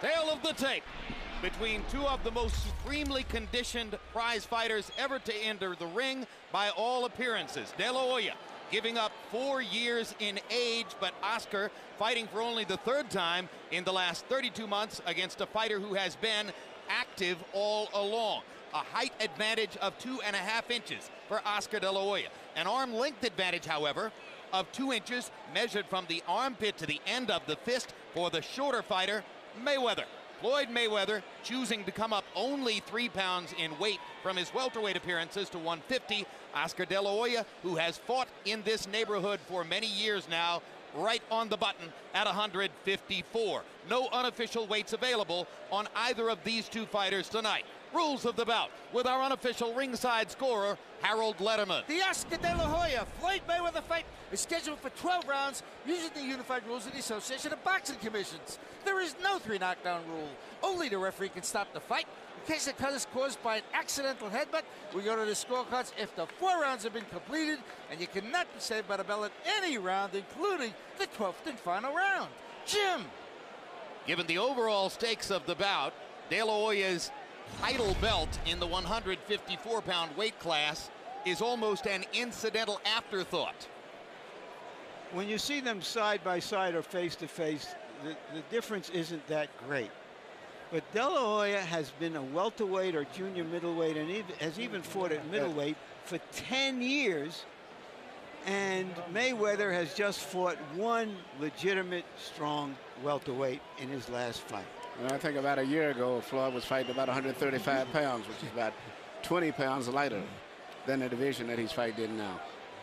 Tale of the tape between two of the most supremely conditioned prize fighters ever to enter the ring by all appearances. De La Hoya giving up 4 years in age, but Oscar fighting for only the third time in the last 32 months against a fighter who has been active all along. A height advantage of 2.5 inches for Oscar De La Hoya. An arm length advantage, however, of 2 inches measured from the armpit to the end of the fist for the shorter fighter, Mayweather. Floyd Mayweather choosing to come up only 3 pounds in weight from his welterweight appearances to 150. Oscar De La Hoya, who has fought in this neighborhood for many years now, right on the button at 154. No unofficial weights available on either of these two fighters tonight. Rules of the bout with our unofficial ringside scorer, Harold Letterman. The Oscar De La Hoya Floyd Mayweather fight is scheduled for 12 rounds using the unified rules of the Association of Boxing Commissions. There is no 3 knockdown rule. Only the referee can stop the fight. In case the cut is caused by an accidental headbutt, we go to the scorecards if the 4 rounds have been completed, and you cannot be saved by the bell at any round, including the 12th and final round. Jim. Given the overall stakes of the bout, De La Hoya's title belt in the 154-pound weight class is almost an incidental afterthought. When you see them side by side or face to face, the difference isn't that great. But De La Hoya has been a welterweight or junior middleweight and has even fought at middleweight for 10 years. And Mayweather has just fought one legitimate, strong welterweight in his last fight. Well, I think about a year ago, Floyd was fighting about 135 pounds, which is about 20 pounds lighter than the division that he's fighting in now.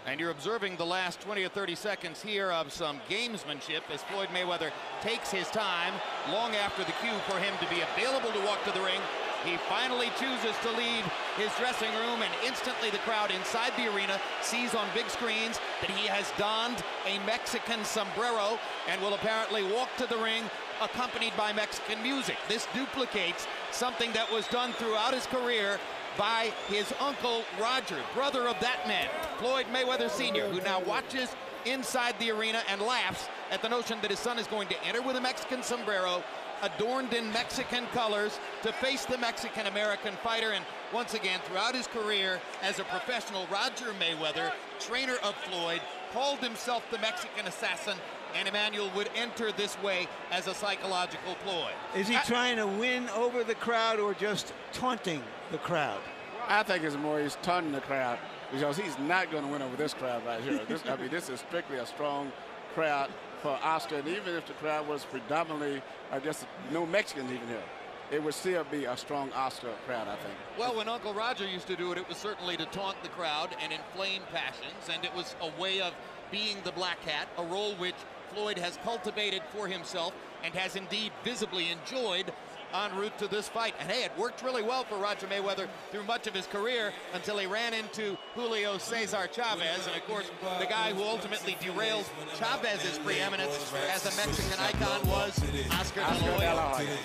And you're observing the last 20 or 30 seconds here of some gamesmanship as Floyd Mayweather takes his time long after the cue for him to be available to walk to the ring. He finally chooses to leave his dressing room, and instantly the crowd inside the arena sees on big screens that he has donned a Mexican sombrero and will apparently walk to the ring accompanied by Mexican music. This duplicates something that was done throughout his career by his uncle Roger, brother of that man, Floyd Mayweather Sr., who now watches inside the arena and laughs at the notion that his son is going to enter with a Mexican sombrero adorned in Mexican colors to face the Mexican-American fighter. And once again, throughout his career as a professional, Roger Mayweather, trainer of Floyd, called himself the Mexican assassin, and Emmanuel would enter this way as a psychological ploy. Is he trying to win over the crowd or just taunting the crowd? I think it's more he's taunting the crowd because he's not going to win over this crowd right here. This is strictly a strong crowd for Oscar, and even if the crowd was predominantly, I guess, no Mexicans even here, it would still be a strong Oscar crowd, I think. Well, when Uncle Roger used to do it, it was certainly to taunt the crowd and inflame passions, and it was a way of being the black cat, a role which Floyd has cultivated for himself and has indeed visibly enjoyed en route to this fight. And hey, it worked really well for Roger Mayweather through much of his career until he ran into Julio Cesar Chavez, and of course the guy who ultimately derailed Chavez's preeminence as a Mexican icon was Oscar De La Hoya.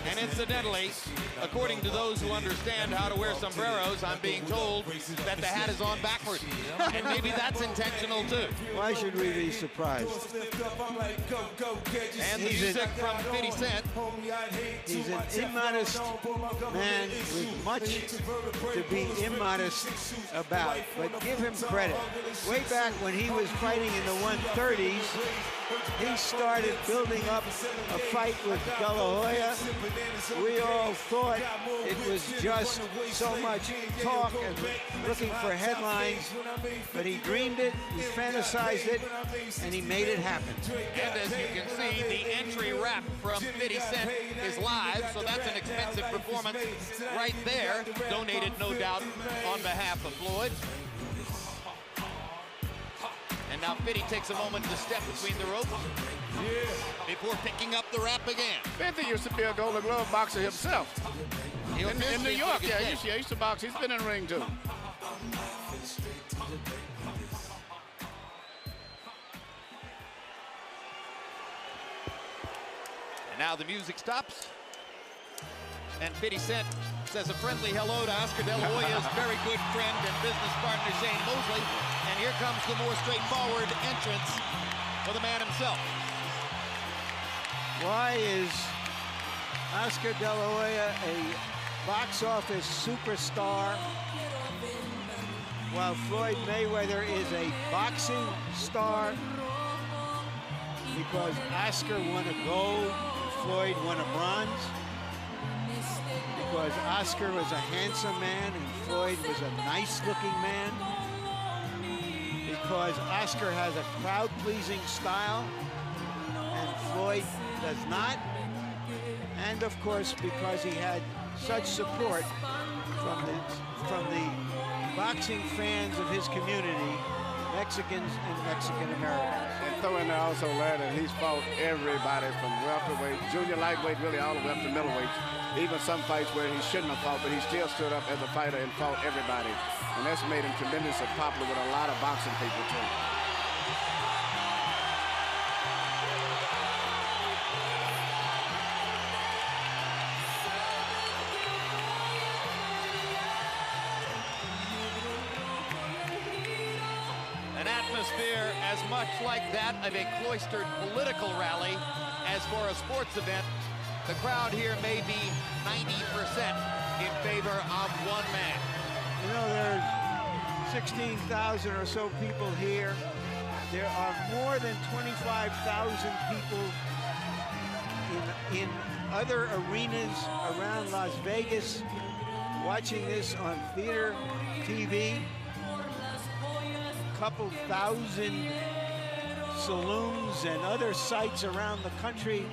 And incidentally, according to those who understand how to wear sombreros, I'm being told that the hat is on backwards, and maybe that's intentional too. Why should we be surprised? And the music from 50 Cent. He's an immodest man with much to be immodest about, but give him credit. Way back when he was fighting in the 130s, he started building up a fight with De La Hoya. We all thought it was just so much talk and looking for headlines, but he dreamed it, he fantasized it, and he made it happen. And as you can see, the entry rap from 50 Cent is live, so that's an expensive performance right there, donated no doubt on behalf of Floyd. And now 50 takes a moment to step between the ropes before picking up the rap again. 50 used to be a Golden Glove boxer himself. In New York, he used to box. He's been in the ring too. And now the music stops, and 50 Cent says a friendly hello to Oscar De La Hoya's very good friend and business partner, Shane Mosley. And here comes the more straightforward entrance for the man himself. Why is Oscar De La Hoya a box office superstar while Floyd Mayweather is a boxing star? Because Oscar won a gold, Floyd won a bronze. Because Oscar was a handsome man and Floyd was a nice-looking man. Because Oscar has a crowd-pleasing style and Floyd does not. And of course, because he had such support from the boxing fans of his community, Mexicans and Mexican Americans. And throw in there also, Larry, that he's fought everybody from welterweight, junior lightweight, really all the way up to middleweight. Even some fights where he shouldn't have fought, but he still stood up as a fighter and fought everybody. And that's made him tremendously popular with a lot of boxing people, too. An atmosphere as much like that of a cloistered political rally as for a sports event. The crowd here may be 90% in favor of one man. You know, there's 16,000 or so people here. There are more than 25,000 people in other arenas around Las Vegas watching this on theater TV. Couple thousand saloons and other sites around the country,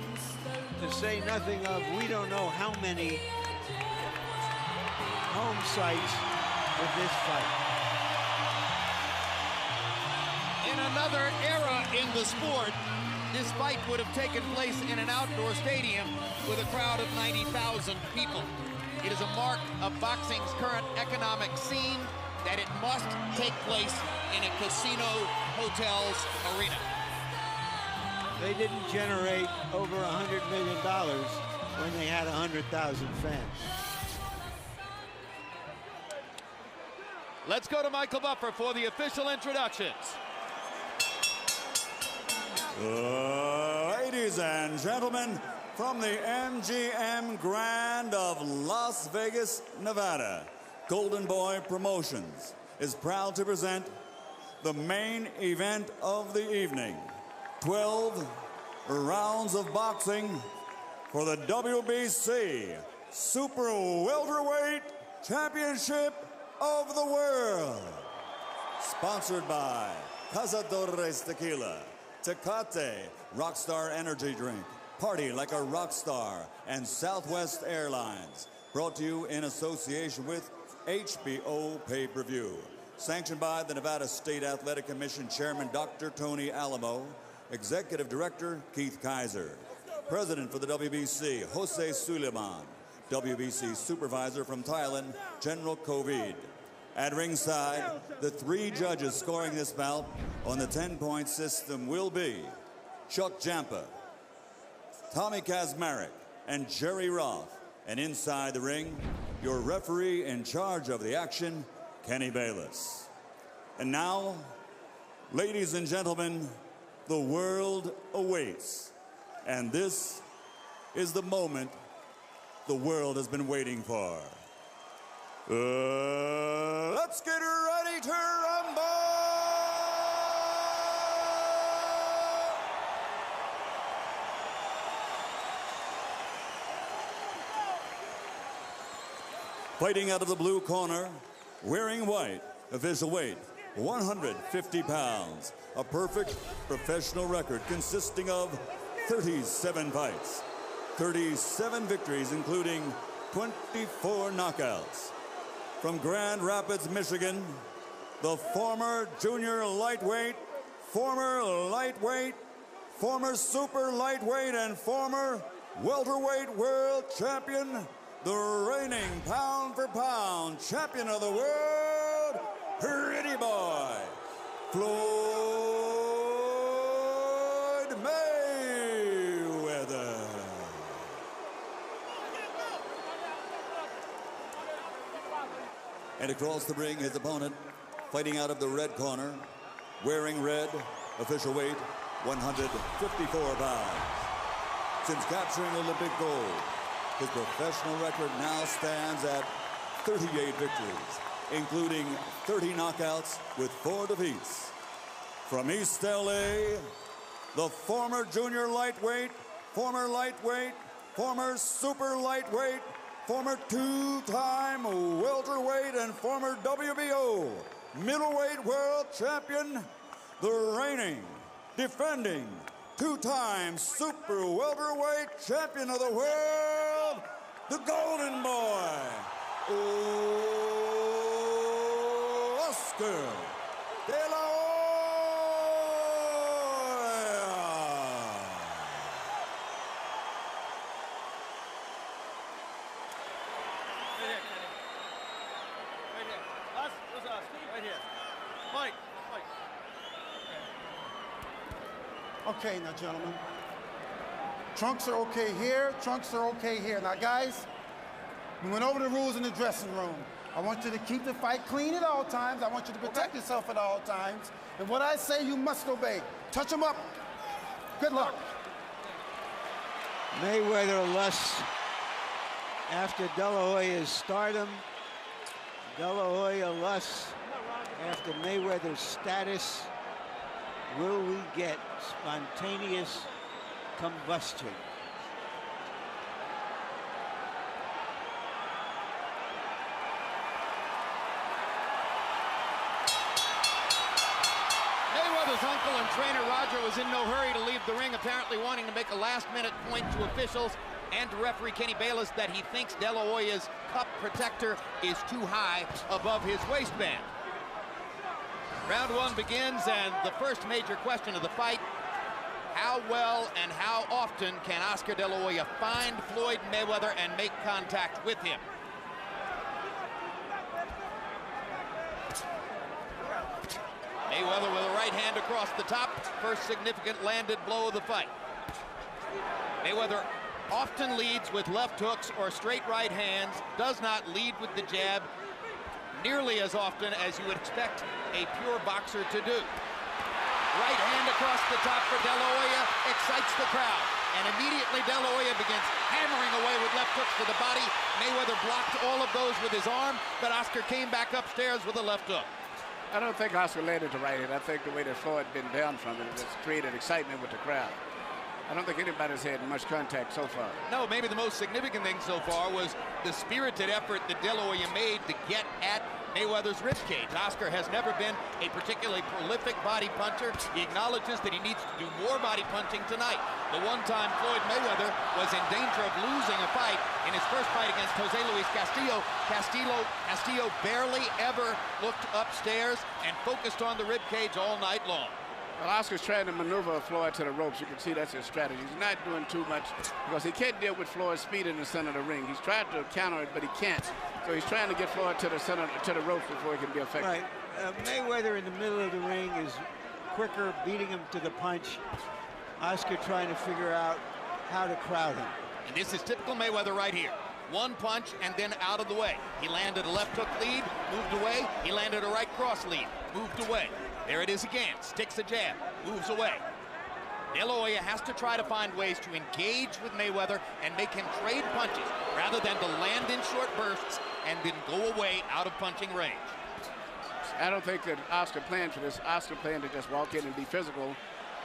to say nothing of we don't know how many home sites with this fight. In another era in the sport, this fight would have taken place in an outdoor stadium with a crowd of 90,000 people. It is a mark of boxing's current economic scene that it must take place in a casino hotel's arena. They didn't generate over $100 million when they had 100,000 fans. Let's go to Michael Buffer for the official introductions. Ladies and gentlemen, from the MGM Grand of Las Vegas, Nevada, Golden Boy Promotions is proud to present the main event of the evening. 12 rounds of boxing for the WBC Super Welterweight Championship of the World. Sponsored by Cazadores Tequila, Tecate Rockstar Energy Drink, Party Like a Rockstar, and Southwest Airlines. Brought to you in association with HBO Pay-Per-View. Sanctioned by the Nevada State Athletic Commission Chairman Dr. Tony Alamo, Executive Director Keith Kaiser, President for the WBC Jose Suleiman, WBC Supervisor from Thailand General Kovid. At ringside, the 3 judges scoring this bout on the 10-point system will be Chuck Jampa, Tommy Kazmarek, and Jerry Roth. And inside the ring, your referee in charge of the action, Kenny Bayless. And now, ladies and gentlemen, the world awaits. And this is the moment the world has been waiting for. Let's get ready to rumble! Fighting out of the blue corner, wearing white, official weight, 150 pounds. A perfect professional record consisting of 37 fights, 37 victories, including 24 knockouts. From Grand Rapids, Michigan, the former junior lightweight, former super lightweight, and former welterweight world champion, the reigning pound-for-pound champion of the world, Pretty Boy, Floyd Mayweather. And across the ring, his opponent, fighting out of the red corner, wearing red, official weight, 154 pounds. since capturing Olympic gold. His professional record now stands at 38 victories, including 30 knockouts with 4 defeats. From East LA, the former junior lightweight, former lightweight, former super lightweight, former 2-time welterweight, and former WBO middleweight world champion, the reigning, defending, 2-time super welterweight champion of the world, the Golden Boy, Oscar De La Hoya. Okay, now, gentlemen. Trunks are okay here, trunks are okay here. Now, guys, we went over the rules in the dressing room. I want you to keep the fight clean at all times. I want you to protect yourself at all times. And what I say, you must obey. Touch them up. Good luck. Mayweather lusts after De La Hoya's stardom. De La Hoya lusts after Mayweather's status. Will we get spontaneous combustion? Mayweather's uncle and trainer Roger was in no hurry to leave the ring, apparently wanting to make a last-minute point to officials and to referee Kenny Bayless that he thinks De La Hoya's cup protector is too high above his waistband. Round 1 begins, and the first major question of the fight: how well and how often can Oscar De La Hoya find Floyd Mayweather and make contact with him? Mayweather with a right hand across the top, first significant landed blow of the fight. Mayweather often leads with left hooks or straight right hands, does not lead with the jab nearly as often as you would expect a pure boxer to do. Right hand across the top for De La Hoya excites the crowd, and immediately De La Hoya begins hammering away with left hooks to the body. Mayweather blocked all of those with his arm, but Oscar came back upstairs with a left hook. I don't think Oscar landed the right hand. I think the way that Floyd been down from it has created excitement with the crowd. I don't think anybody's had much contact so far. No, maybe the most significant thing so far was the spirited effort that De La Hoya made to get at Mayweather's ribcage. Oscar has never been a particularly prolific body puncher. He acknowledges that he needs to do more body punching tonight. The one time Floyd Mayweather was in danger of losing a fight in his first fight against Jose Luis Castillo. Castillo barely ever looked upstairs and focused on the ribcage all night long. Well, Oscar's trying to maneuver Floyd to the ropes. You can see that's his strategy. He's not doing too much because he can't deal with Floyd's speed in the center of the ring. He's tried to counter it, but he can't. So he's trying to get Floyd to the center, to the ropes before he can be effective. Right. Mayweather in the middle of the ring is quicker, beating him to the punch. Oscar trying to figure out how to crowd him. And this is typical Mayweather right here. One punch and then out of the way. He landed a left hook lead, moved away. He landed a right cross lead, moved away. There it is again, sticks a jab, moves away. De La Hoya has to try to find ways to engage with Mayweather and make him trade punches rather than to land in short bursts and then go away out of punching range. I don't think that Oscar planned for this. Oscar planned to just walk in and be physical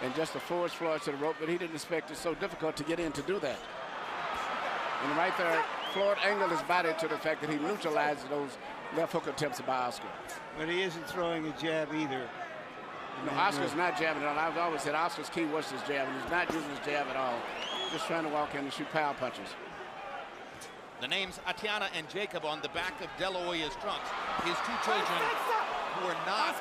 and just to force Floyd to the rope, but he didn't expect it so difficult to get in to do that. And right there, Floyd angled his body to the fact that he neutralized those left hook attempts by Oscar. But he isn't throwing a jab either. No, Oscar's not jabbing at all. I've always said Oscar's key was his jab, and he's not using his jab at all. Just trying to walk in and shoot power punches. The names Atiana and Jacob on the back of De La Hoya's trunks. His two children who are not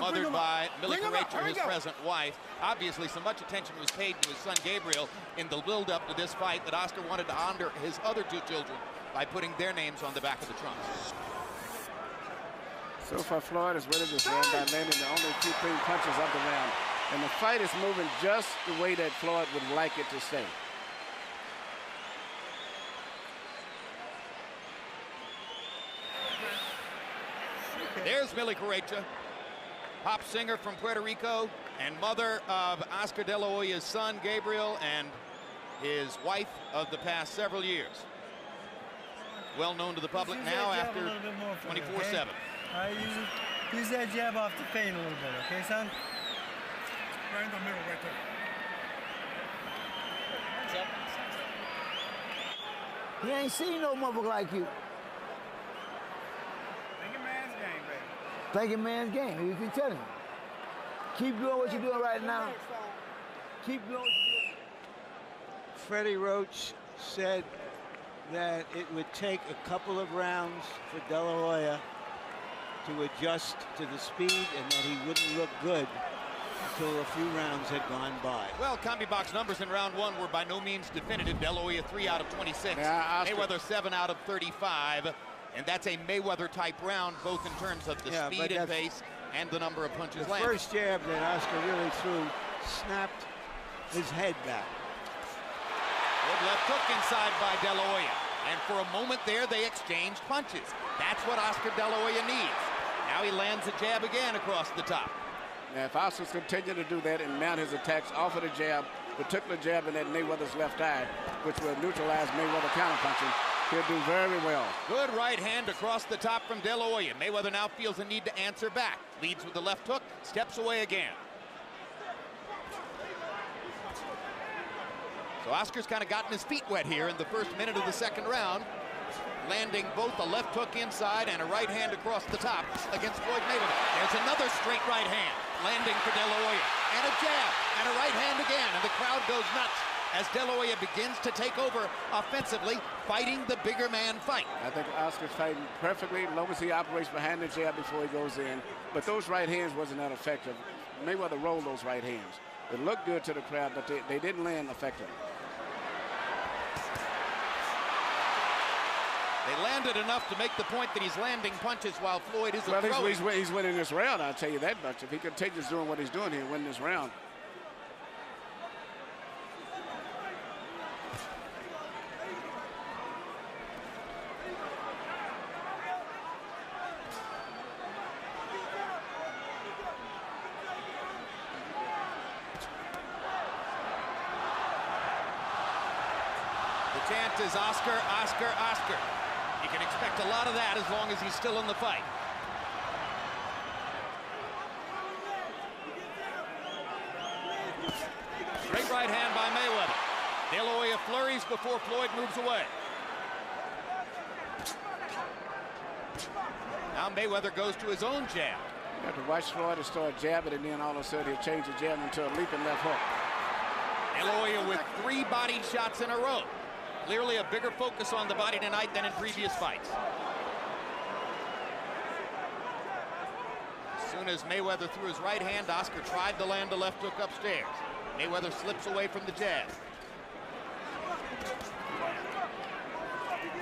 mothered by Millie Carrecha, his present wife. Obviously, so much attention was paid to his son Gabriel in the build-up to this fight that Oscar wanted to honor his other two children by putting their names on the back of the trunks. So far, Floyd is winning this round by landing the only two clean punches of the round. And the fight is moving just the way that Floyd would like it to stay. There's Millie Carrecha, pop singer from Puerto Rico and mother of Oscar De La Hoya's son, Gabriel, and his wife of the past several years. Well known to the public now after 24/7. Use that jab off the feint a little bit, okay, son? Right in the middle, right there. He ain't seen no motherfucker like you. Thinking man's game, baby. Thinking man's game. You can tell him. Keep doing what you're doing right now. Keep doing what you're doing. Freddie Roach said that it would take a couple of rounds for De La Hoya to adjust to the speed and that he wouldn't look good until a few rounds had gone by. Well, CombiBox numbers in round one were by no means definitive. De La Hoya 3 out of 26. Yeah, Mayweather 7 out of 35. And that's a Mayweather-type round, both in terms of the speed and pace and the number of punches The landed. first jab that Oscar really threw snapped his head back. Good left hook inside by De La Hoya. And for a moment there, they exchanged punches. That's what Oscar De La Hoya needs. Now he lands a jab again across the top. Now, if Oscar's continue to do that and mount his attacks off of the jab, particular jab in that Mayweather's left eye, which will neutralize Mayweather counterpunching, he'll do very well. Good right hand across the top from De La Hoya. Mayweather now feels a need to answer back. Leads with the left hook, steps away again. So Oscar's kind of gotten his feet wet here in the first minute of the second round, landing both a left hook inside and a right hand across the top against Floyd Mayweather. There's another straight right hand landing for De La Hoya, and a jab and a right hand again, and the crowd goes nuts as De La Hoya begins to take over offensively, fighting the bigger man fight. I think Oscar's fighting perfectly as long as he operates behind the jab before he goes in. But those right hands wasn't that effective. Mayweather rolled those right hands. It looked good to the crowd, but they didn't land effectively. They landed enough to make the point that he's landing punches while Floyd isn't throwing. He's winning this round, I'll tell you that much. If he continues doing what he's doing, he'll win this round. The chant is Oscar, Oscar, Oscar. You can expect a lot of that as long as he's still in the fight. Straight right hand by Mayweather. De La Hoya flurries before Floyd moves away. Now Mayweather goes to his own jab. You have to watch Floyd to start jabbing, and then all of a sudden he'll change the jab into a leaping left hook. De La Hoya with 3 body shots in a row. Clearly a bigger focus on the body tonight than in previous fights. As soon as Mayweather threw his right hand, Oscar tried to land a left hook upstairs. Mayweather slips away from the jab.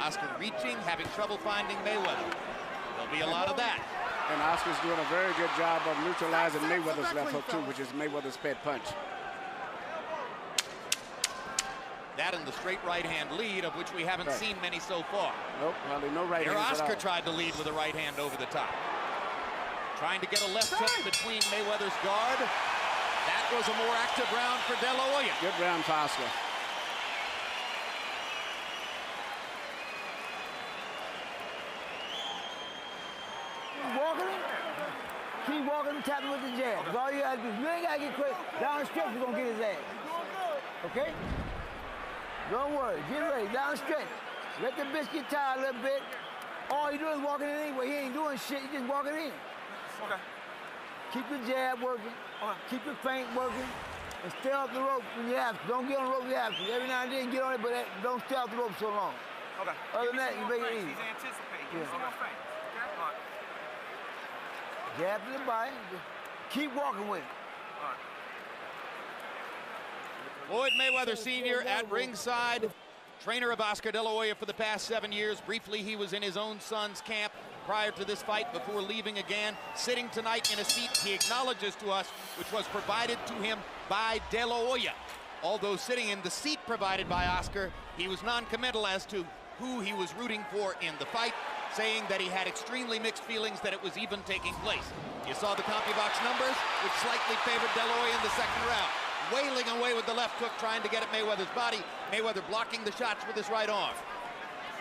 Oscar reaching, having trouble finding Mayweather. There'll be a lot of that. And Oscar's doing a very good job of neutralizing Mayweather's left hook too, which is Mayweather's pet punch. That and the straight right hand lead, of which we haven't seen many so far. Nope, hardly no right Here hands at Oscar all. tried to lead with a right hand over the top. Trying to get a left hook between Mayweather's guard. That was a more active round for De La Hoya. Good round for Oscar. Keep walking and tapping with the jab. That's all you gotta do. You ain't gotta get quick. Down the stretch, you're gonna get his ass. Okay? Don't worry. Get ready. Down the stretch. Let the bitch get tired a little bit. All you doing is walking in anyway. He ain't doing shit. You just walking in. Okay. Keep the jab working. Keep the feint working. And stay off the rope when you have to. Don't get on the rope when you have to. Every now and then get on it, but don't stay off the rope so long. Okay. Other than that, you make it easy. He's anticipating. Yeah. He's on feint. Okay? All right. Jab to the body. Keep walking with it. All right. Floyd Mayweather Sr. at ringside. Trainer of Oscar De La Hoya for the past 7 years. Briefly, he was in his own son's camp prior to this fight before leaving again. Sitting tonight in a seat he acknowledges to us, which was provided to him by De La Hoya. Although sitting in the seat provided by Oscar, he was non-committal as to who he was rooting for in the fight, saying that he had extremely mixed feelings that it was even taking place. You saw the CombiBox numbers, which slightly favored De La Hoya in the second round. wailing away with the left hook, trying to get at Mayweather's body. Mayweather blocking the shots with his right arm.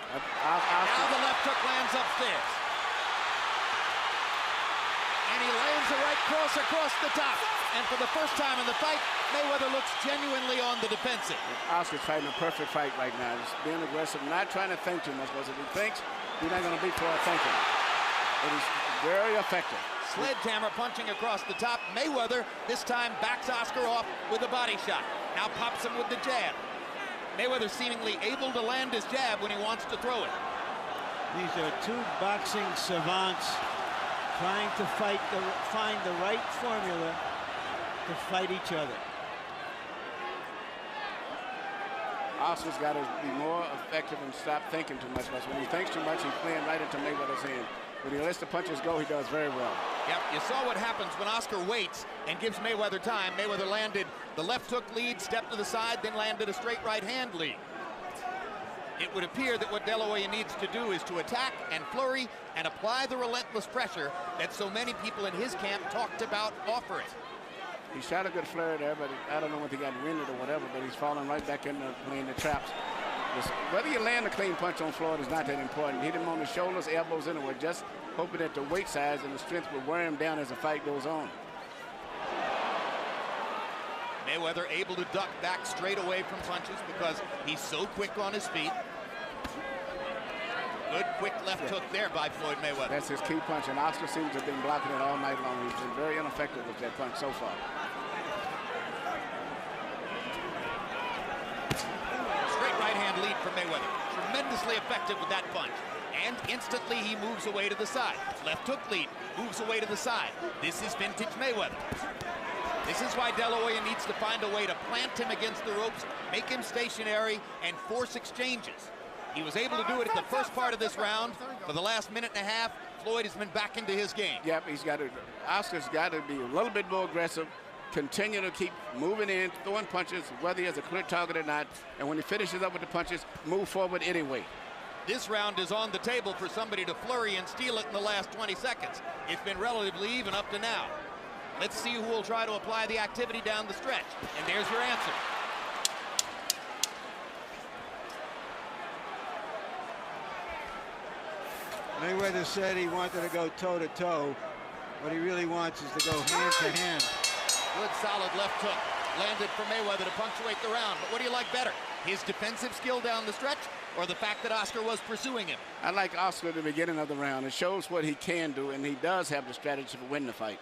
Now the left hook lands upstairs. And he lands a right cross across the top. And for the first time in the fight, Mayweather looks genuinely on the defensive. Oscar's fighting a perfect fight right now. He's being aggressive, not trying to think too much, because if he thinks, he's not going to beat for thinking. But he's very effective. Sledgehammer punching across the top. Mayweather this time backs Oscar off with a body shot. Now pops him with the jab. Mayweather seemingly able to land his jab when he wants to throw it. These are two boxing savants trying to find the right formula to fight each other. Oscar's got to be more effective and stop thinking too much. Because when he thinks too much, he's playing right into Mayweather's hand. When he lets the punches go, he does very well. Yep, you saw what happens when Oscar waits and gives Mayweather time. Mayweather landed the left hook lead, stepped to the side, then landed a straight right hand lead. It would appear that what De La Hoya needs to do is to attack and flurry and apply the relentless pressure that so many people in his camp talked about offering. He shot a good flurry there, but I don't know if he got winded or whatever, but he's falling right back into playing the traps. Whether you land a clean punch on Floyd is not that important. Hit him on the shoulders, elbows anyway, just hoping that the weight size and the strength will wear him down as the fight goes on. Mayweather able to duck back straight away from punches because he's so quick on his feet. Good quick left hook there by Floyd Mayweather. That's his key punch, and Oscar seems to have been blocking it all night long. He's been very ineffective with that punch so far. Straight right hand lead for Mayweather. Tremendously effective with that punch. And instantly he moves away to the side. Left hook lead, moves away to the side. This is vintage Mayweather. This is why De La Hoya needs to find a way to plant him against the ropes, make him stationary, and force exchanges. He was able to do it at the first part of this round. For the last minute and a half, Floyd has been back into his game. Yep, Oscar's got to be a little bit more aggressive, continue to keep moving in, throwing punches, whether he has a clear target or not, and when he finishes up with the punches, move forward anyway. This round is on the table for somebody to flurry and steal it in the last 20 seconds. It's been relatively even up to now. Let's see who will try to apply the activity down the stretch. And there's your answer. Mayweather said he wanted to go toe-to-toe. What he really wants is to go hand-to-hand. Good solid left hook landed for Mayweather to punctuate the round. But what do you like better? His defensive skill down the stretch or the fact that Oscar was pursuing him? I like Oscar at the beginning of the round. It shows what he can do, and he does have the strategy for winning the fight.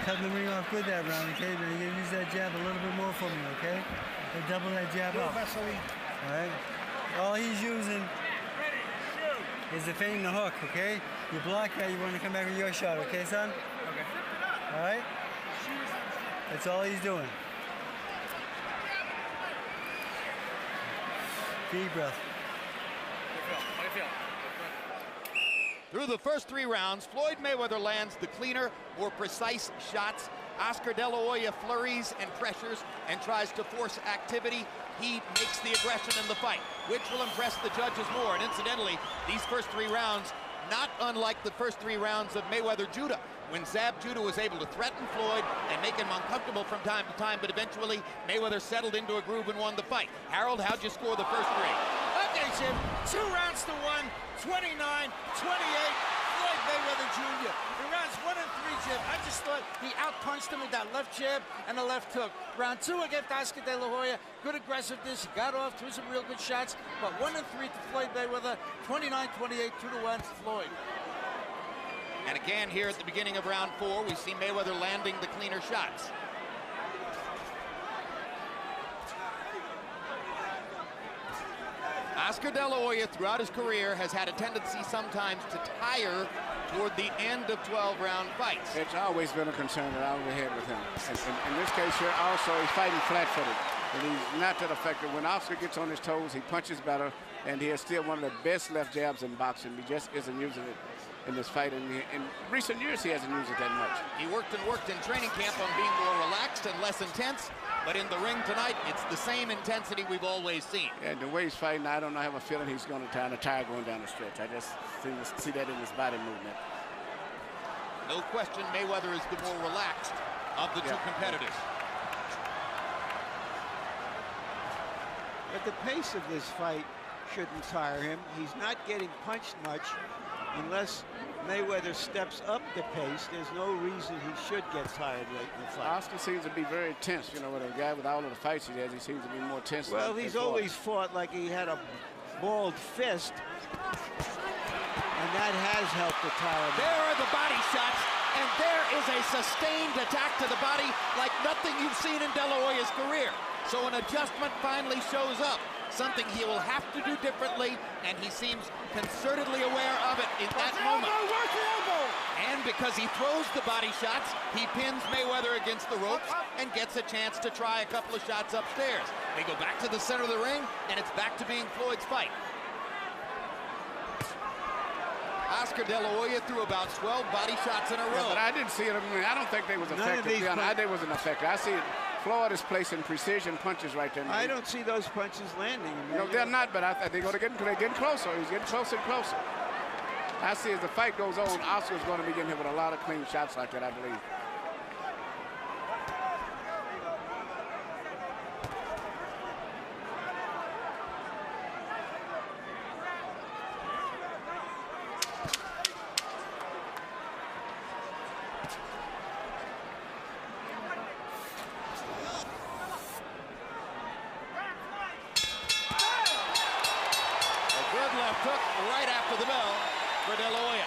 Cut the ring off good that round, okay? But you're gonna use that jab a little bit more for me, okay? So double that jab up. All right? All he's using is the feint and the hook, okay? You block that, you want to come back with your shot, okay, son? Okay. All right? That's all he's doing. Deep breath. Through the first 3 rounds, Floyd Mayweather lands the cleaner, more precise shots. Oscar De La Hoya flurries and pressures and tries to force activity. He makes the aggression in the fight, which will impress the judges more. And incidentally, these first 3 rounds, not unlike the first 3 rounds of Mayweather-Judah, when Zab Judah was able to threaten Floyd and make him uncomfortable from time to time, but eventually Mayweather settled into a groove and won the fight. Harold, how'd you score the first 3? Okay, Jim, 2 rounds to 1, 29-28, Floyd Mayweather Jr. In rounds 1 and 3, Jim, I just thought he outpunched him with that left jab and the left hook. Round 2 against Oscar De La Hoya, good aggressiveness, he got off, threw some real good shots, but 1 and 3 to Floyd Mayweather, 29-28, 2-1 Floyd. And again, here at the beginning of round 4, we see Mayweather landing the cleaner shots. Oscar De La Hoya, throughout his career, has had a tendency sometimes to tire toward the end of 12-round fights. It's always been a concern that I had with him. In this case here, also, he's fighting flat-footed, and he's not that effective. When Oscar gets on his toes, he punches better, and he is still one of the best left jabs in boxing. He just isn't using it in this fight. In recent years, he hasn't used it that much. He worked and worked in training camp on being more relaxed and less intense. But in the ring tonight, it's the same intensity we've always seen. And the way he's fighting, I don't have a feeling he's going to tire going down the stretch. I just see that in his body movement. No question, Mayweather is the more relaxed of the two competitors. But the pace of this fight shouldn't tire him. He's not getting punched much unless Mayweather steps up the pace. There's no reason he should get tired late in the fight. Oscar seems to be very tense. You know, with a guy with all of the fights he has, he seems to be more tense. Well, he's always fought like he had a balled fist, and that has helped to tire him. There are the body shots, and there is a sustained attack to the body like nothing you've seen in De La Hoya's career. So an adjustment finally shows up, something he will have to do differently, and he seems concertedly aware of it in that moment. And because he throws the body shots, he pins Mayweather against the ropes and gets a chance to try a couple of shots upstairs. They go back to the center of the ring, and it's back to being Floyd's fight. Oscar De La Hoya threw about 12 body shots in a row. But I didn't see it. I mean, I don't think they was effective. They wasn't effective. I see it. Floyd is placing precision punches right there. I don't see those punches landing. No, they're not, but I think they're going to they're getting closer. He's getting closer and closer. I see as the fight goes on, Oscar's going to be getting hit with a lot of clean shots like that, I believe. Hook right after the bell for De La Hoya.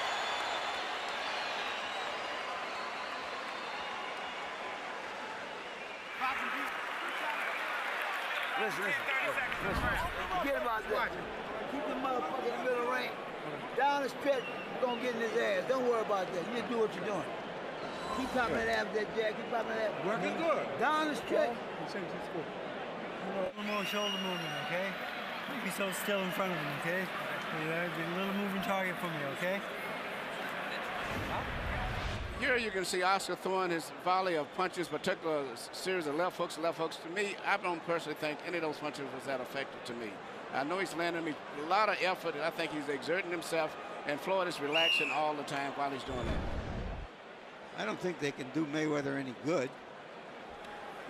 Listen. Forget about that. Keep the motherfucker in the middle of the ring. Down the stretch, you're going to get in his ass. Don't worry about that. You just do what you're doing. Keep popping that ass with that jab. Keep popping that. Working good. Down the stretch. A little more shoulder movement, okay? Don't be so still in front of him, okay? Be a little moving target for me, okay? Here you can see Oscar throwing his volley of punches, particular series of left hooks. To me, I don't personally think any of those punches was that effective to me. I know he's landing me a lot of effort, and I think he's exerting himself, and Floyd is relaxing all the time while he's doing that. I don't think they can do Mayweather any good.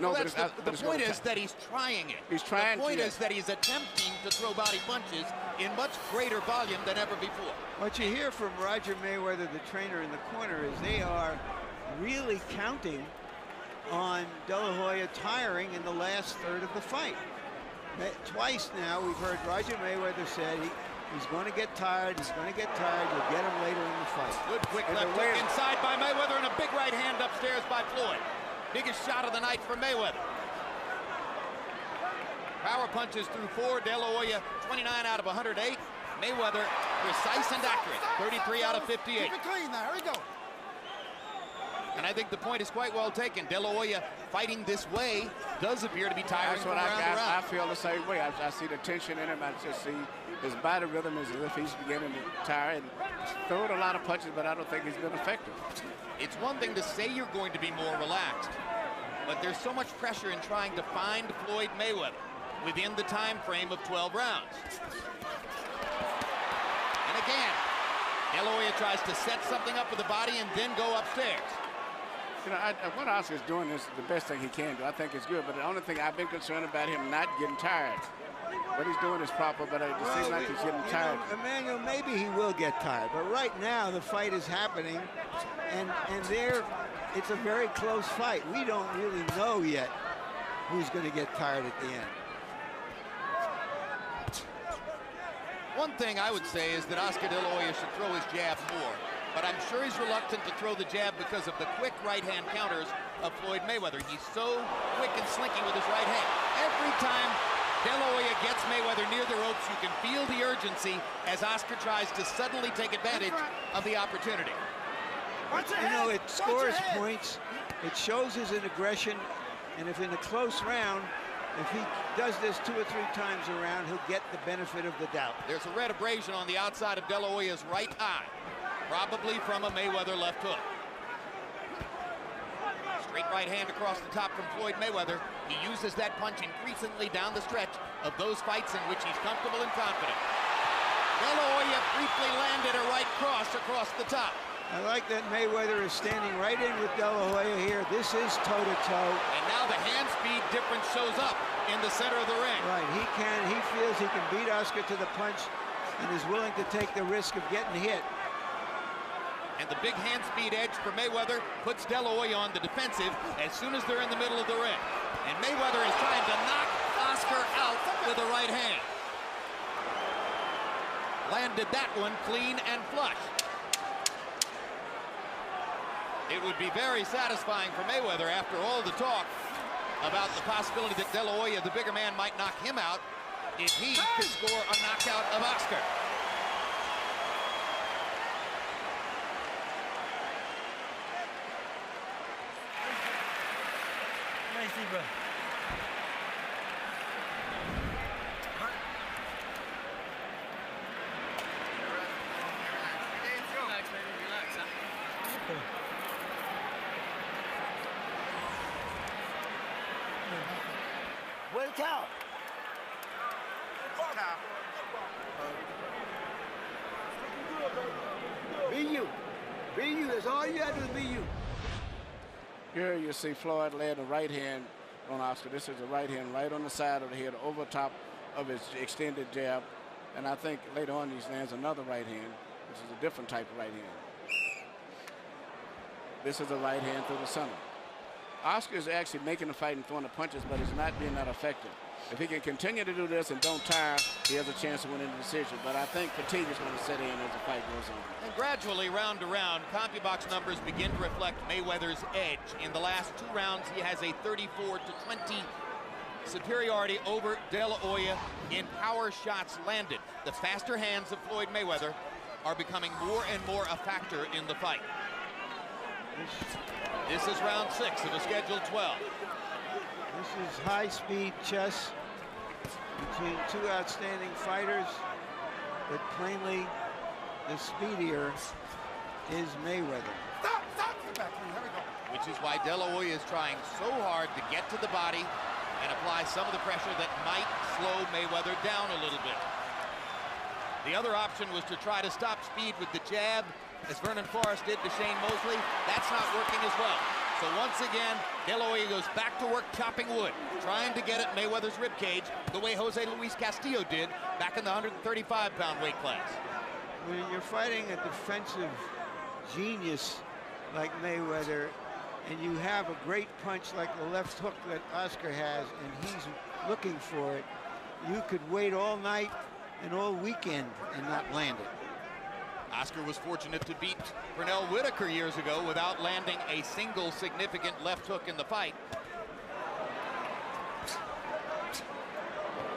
No, well, but the point is that he's trying it. He's trying. The point is that he's attempting to throw body punches in much greater volume than ever before. What you hear from Roger Mayweather, the trainer in the corner, is they are really counting on De La Hoya tiring in the last third of the fight. Twice now we've heard Roger Mayweather said he's going to get tired, you'll get him later in the fight. Good quick left hook inside by Mayweather and a big right hand upstairs by Floyd. Biggest shot of the night for Mayweather. Power punches through 4. De La Hoya 29 out of 108. Mayweather precise and accurate. 33 out of 58. Keep it clean now. Here we go. And I think the point is quite well taken. De La Hoya fighting this way does appear to be tiring. That's what I feel the same way. I see the tension in him. I just see his body rhythm is as if he's beginning to tire and throwing a lot of punches, but I don't think he's been effective. It's one thing to say you're going to be more relaxed, but there's so much pressure in trying to find Floyd Mayweather within the time frame of 12 rounds. And again, De La Hoya tries to set something up with the body and then go upstairs. You know, what Oscar's doing is the best thing he can do. I think it's good, but the only thing I've been concerned about him not getting tired. What he's doing is proper, but it seems like he's getting tired. Emmanuel, maybe he will get tired, but right now the fight is happening, and it's a very close fight. We don't really know yet who's going to get tired at the end. One thing I would say is that Oscar De La Hoya should throw his jab more, but I'm sure he's reluctant to throw the jab because of the quick right-hand counters of Floyd Mayweather. He's so quick and slinky with his right hand. Every time De La Hoya gets Mayweather near the ropes, you can feel the urgency as Oscar tries to suddenly take advantage of the opportunity. You know, it scores points, it shows his aggression, and if in a close round, if he does this 2 or 3 times around, he'll get the benefit of the doubt. There's a red abrasion on the outside of De La Hoya's right eye, probably from a Mayweather left hook. Straight right hand across the top from Floyd Mayweather. He uses that punch increasingly down the stretch of those fights in which he's comfortable and confident. De La Hoya briefly landed a right cross across the top. I like that Mayweather is standing right in with De La Hoya here. This is toe-to-toe. And now the hand speed difference shows up in the center of the ring. Right, he feels he can beat Oscar to the punch and is willing to take the risk of getting hit. And the big hand speed edge for Mayweather puts De La Hoya on the defensive as soon as they're in the middle of the ring. And Mayweather is trying to knock Oscar out with a right hand. Landed that one clean and flush. It would be very satisfying for Mayweather after all the talk about the possibility that De La Hoya, the bigger man, might knock him out if he could score a knockout of Oscar. Nice, bro. Relax, baby, relax. Where's the towel? Be you. Be you. That's all you have to do is be you. Here you see Floyd land a right hand on Oscar. This is a right hand right on the side of the head, over top of his extended jab. And I think later on he lands another right hand, which is a different type of right hand. This is a right hand through the center. Oscar is actually making the fight and throwing the punches, but he's not being that effective. If he can continue to do this and don't tire, he has a chance to win in the decision. But I think fatigue is going to set in as the fight goes on. And gradually, round to round, CompuBox numbers begin to reflect Mayweather's edge. In the last 2 rounds, he has a 34-20 superiority over De La Hoya in power shots landed. The faster hands of Floyd Mayweather are becoming more and more a factor in the fight. This is round 6 of a scheduled 12. This is high-speed chess between 2 outstanding fighters, but plainly the speedier is Mayweather. Stop! Get back here. Here we go. Which is why De La Hoya is trying so hard to get to the body and apply some of the pressure that might slow Mayweather down a little bit. The other option was to try to stop speed with the jab, as Vernon Forrest did to Shane Mosley. That's not working as well. So once again, De La Hoya goes back to work chopping wood, trying to get at Mayweather's ribcage the way Jose Luis Castillo did back in the 135-pound weight class. When you're fighting a defensive genius like Mayweather, and you have a great punch like the left hook that Oscar has, and he's looking for it, you could wait all night and all weekend and not land it. Oscar was fortunate to beat Pernell Whitaker years ago without landing a single significant left hook in the fight.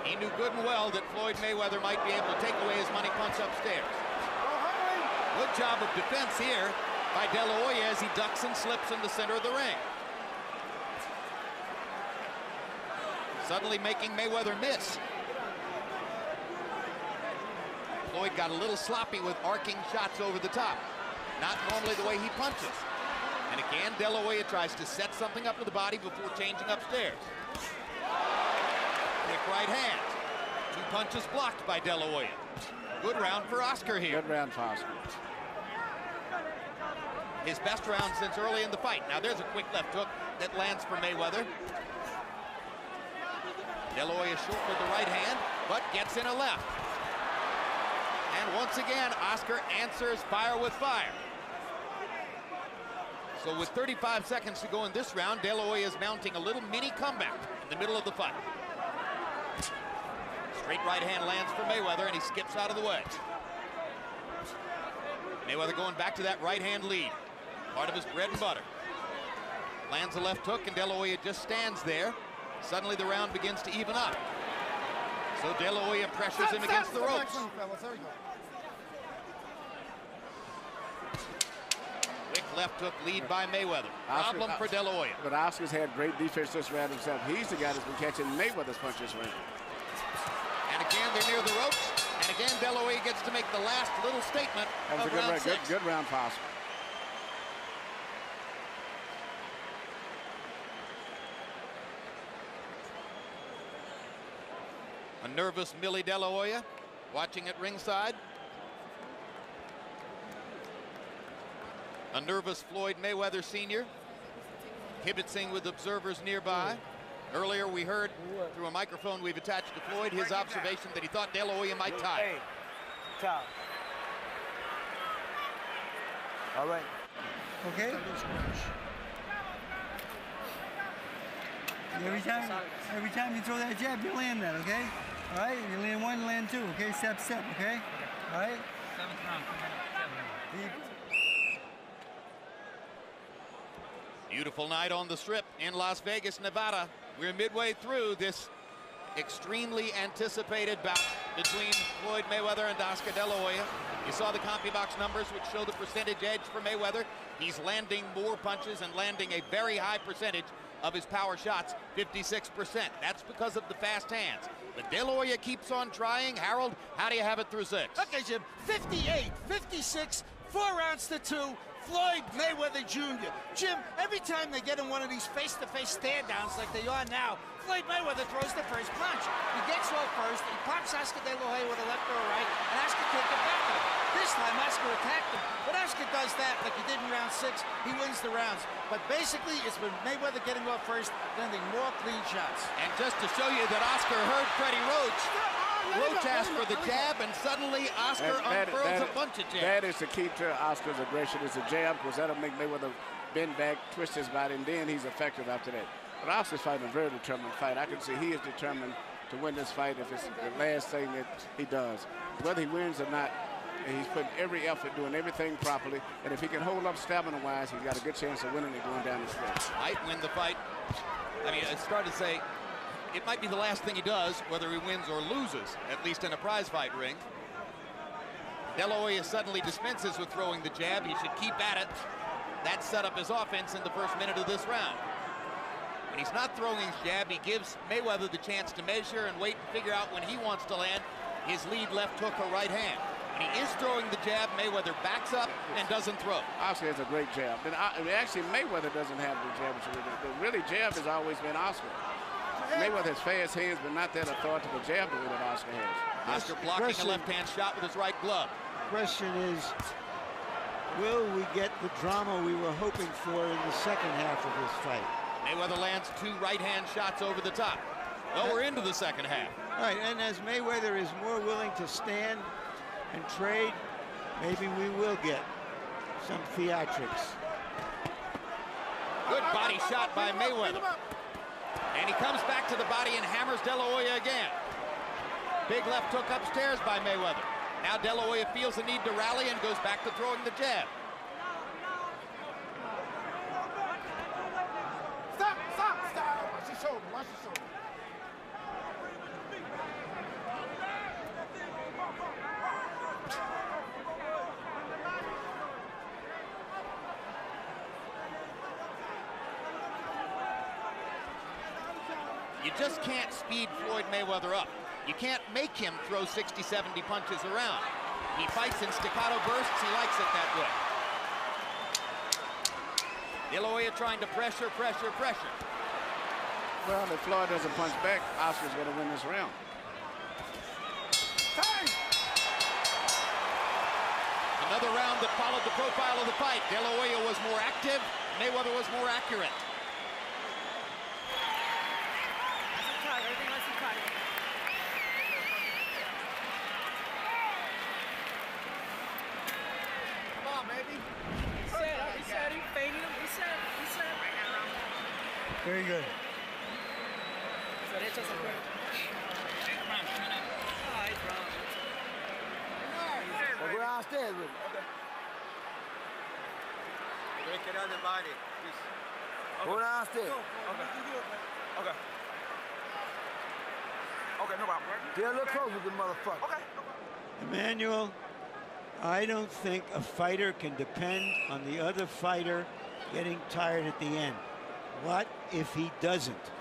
He knew good and well that Floyd Mayweather might be able to take away his money punch upstairs. Good job of defense here by De La Hoya as he ducks and slips in the center of the ring. Suddenly making Mayweather miss. Floyd got a little sloppy with arcing shots over the top. Not normally the way he punches. And again, De La Hoya tries to set something up with the body before changing upstairs. Quick right hand. 2 punches blocked by De La Hoya. Good round for Oscar here. Good round for Oscar. His best round since early in the fight. Now there's a quick left hook that lands for Mayweather. De La Hoya short with the right hand, but gets in a left. And once again, Oscar answers fire with fire. So with 35 seconds to go in this round, De La Hoya is mounting a little mini comeback in the middle of the fight. Straight right hand lands for Mayweather, and he skips out of the way. Mayweather going back to that right hand lead. Part of his bread and butter. Lands a left hook, and De La Hoya just stands there. Suddenly the round begins to even up. So De La Hoya pressures him against the ropes. Quick left hook lead by Mayweather. Problem for De La Hoya. But Oscar's had great defense this round himself. He's the guy that's been catching Mayweather's punches ring. And again, they're near the ropes. And again, De La Hoya gets to make the last little statement That was of a good round round, 6. good round for Oscar. A nervous Millie De La Hoya watching at ringside. A nervous Floyd Mayweather Sr. kibitzing with observers nearby. Earlier we heard through a microphone we've attached to Floyd his observation that he thought De La Hoya might tie. Hey, top. All right. Okay? Every time you throw that jab, you land that, okay? All right? You land one, land two, okay? Step, step, okay? All right? 7th round. Beautiful night on the Strip in Las Vegas, Nevada. We're midway through this extremely anticipated bout between Floyd Mayweather and Oscar De La Hoya. You saw the CompuBox numbers, which show the percentage edge for Mayweather. He's landing more punches and landing a very high percentage of his power shots, 56%. That's because of the fast hands. But De La Hoya keeps on trying. Harold, how do you have it through 6? Okay, Jim, 58, 56, 4 rounds to 2. Floyd Mayweather Jr. Jim, every time they get in one of these face-to-face stand-downs like they are now, Floyd Mayweather throws the first punch. He gets off first, he pops Oscar De La Hoya with a left or a right, and Oscar can't get back to him. This time, Oscar attacked him. But Oscar does that like he did in round 6. He wins the rounds. But basically, it's been Mayweather getting off first, landing more clean shots. And just to show you that Oscar heard Freddie Roach asked for the jab, and suddenly Oscar unfurls a bunch of jabs. That is the key to Oscar's aggression, is the jab, because that'll make Mayweather bend back, twist his body, and then he's effective after that. But Oscar's fighting a very determined fight. I can see he is determined to win this fight if it's the last thing that he does. Whether he wins or not, he's putting every effort, doing everything properly, and if he can hold up stamina-wise, he's got a good chance of winning it going down the stretch. Might win the fight. I mean, I started to say, it might be the last thing he does, whether he wins or loses, at least in a prize fight ring. De La Hoya suddenly dispenses with throwing the jab. He should keep at it. That set up his offense in the first minute of this round. When he's not throwing his jab, he gives Mayweather the chance to measure and wait and figure out when he wants to land his lead left hook or right hand. When he is throwing the jab, Mayweather backs up and doesn't throw. Oscar has a great jab. And actually, Mayweather doesn't have the jab. The really jab has always been Oscar. Mayweather has fast hands, but not that authoritative jab the way that Oscar has. Oscar blocking a left-hand shot with his right glove. Question is, will we get the drama we were hoping for in the second half of this fight? Mayweather lands 2 right-hand shots over the top. Well, we're into the second half. Right, and as Mayweather is more willing to stand and trade, maybe we will get some theatrics. Good body shot by Mayweather. And he comes back to the body and hammers De La Hoya again. Big left hook upstairs by Mayweather. Now De La Hoya feels the need to rally and goes back to throwing the jab. Stop! Watch your shoulder, watch your shoulder. You just can't speed Floyd Mayweather up. You can't make him throw 60, 70 punches around. He fights in staccato bursts. He likes it that way. De La Hoya trying to pressure. Well, if Floyd doesn't punch back, Oscar's going to win this round. Another round that followed the profile of the fight. De La Hoya was more active. Mayweather was more accurate. Very good. Go downstairs with it. Get on the body. Go downstairs. Okay, no problem. Get a little closer with the motherfucker. Okay. Emmanuel, I don't think a fighter can depend on the other fighter getting tired at the end. What if he doesn't?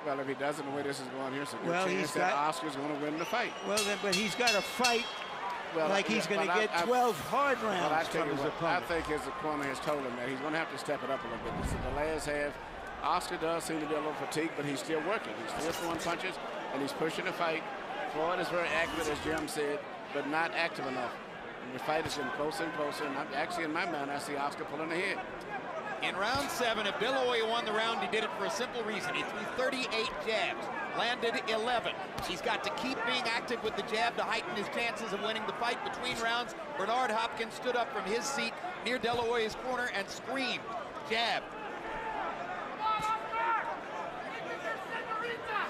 Well, if he doesn't, the way this is going, here's a good Well, chance that Oscar's going to win the fight. Well, then, but he's got to fight like he's going to get 12 hard rounds from his opponent. I think his opponent has told him that he's going to have to step it up a little bit. This is the last half. Oscar does seem to be a little fatigued, but he's still working. He's still throwing punches, and he's pushing the fight. Floyd is very accurate, as Jim said, but not active enough. And the fight is getting closer and closer, and I'm actually, in my mind, I see Oscar pulling ahead. In round 7, if De La Hoya won the round, he did it for a simple reason. He threw 38 jabs, landed 11. He's got to keep being active with the jab to heighten his chances of winning the fight. Between rounds, Bernard Hopkins stood up from his seat near De La Hoya's corner and screamed, jab.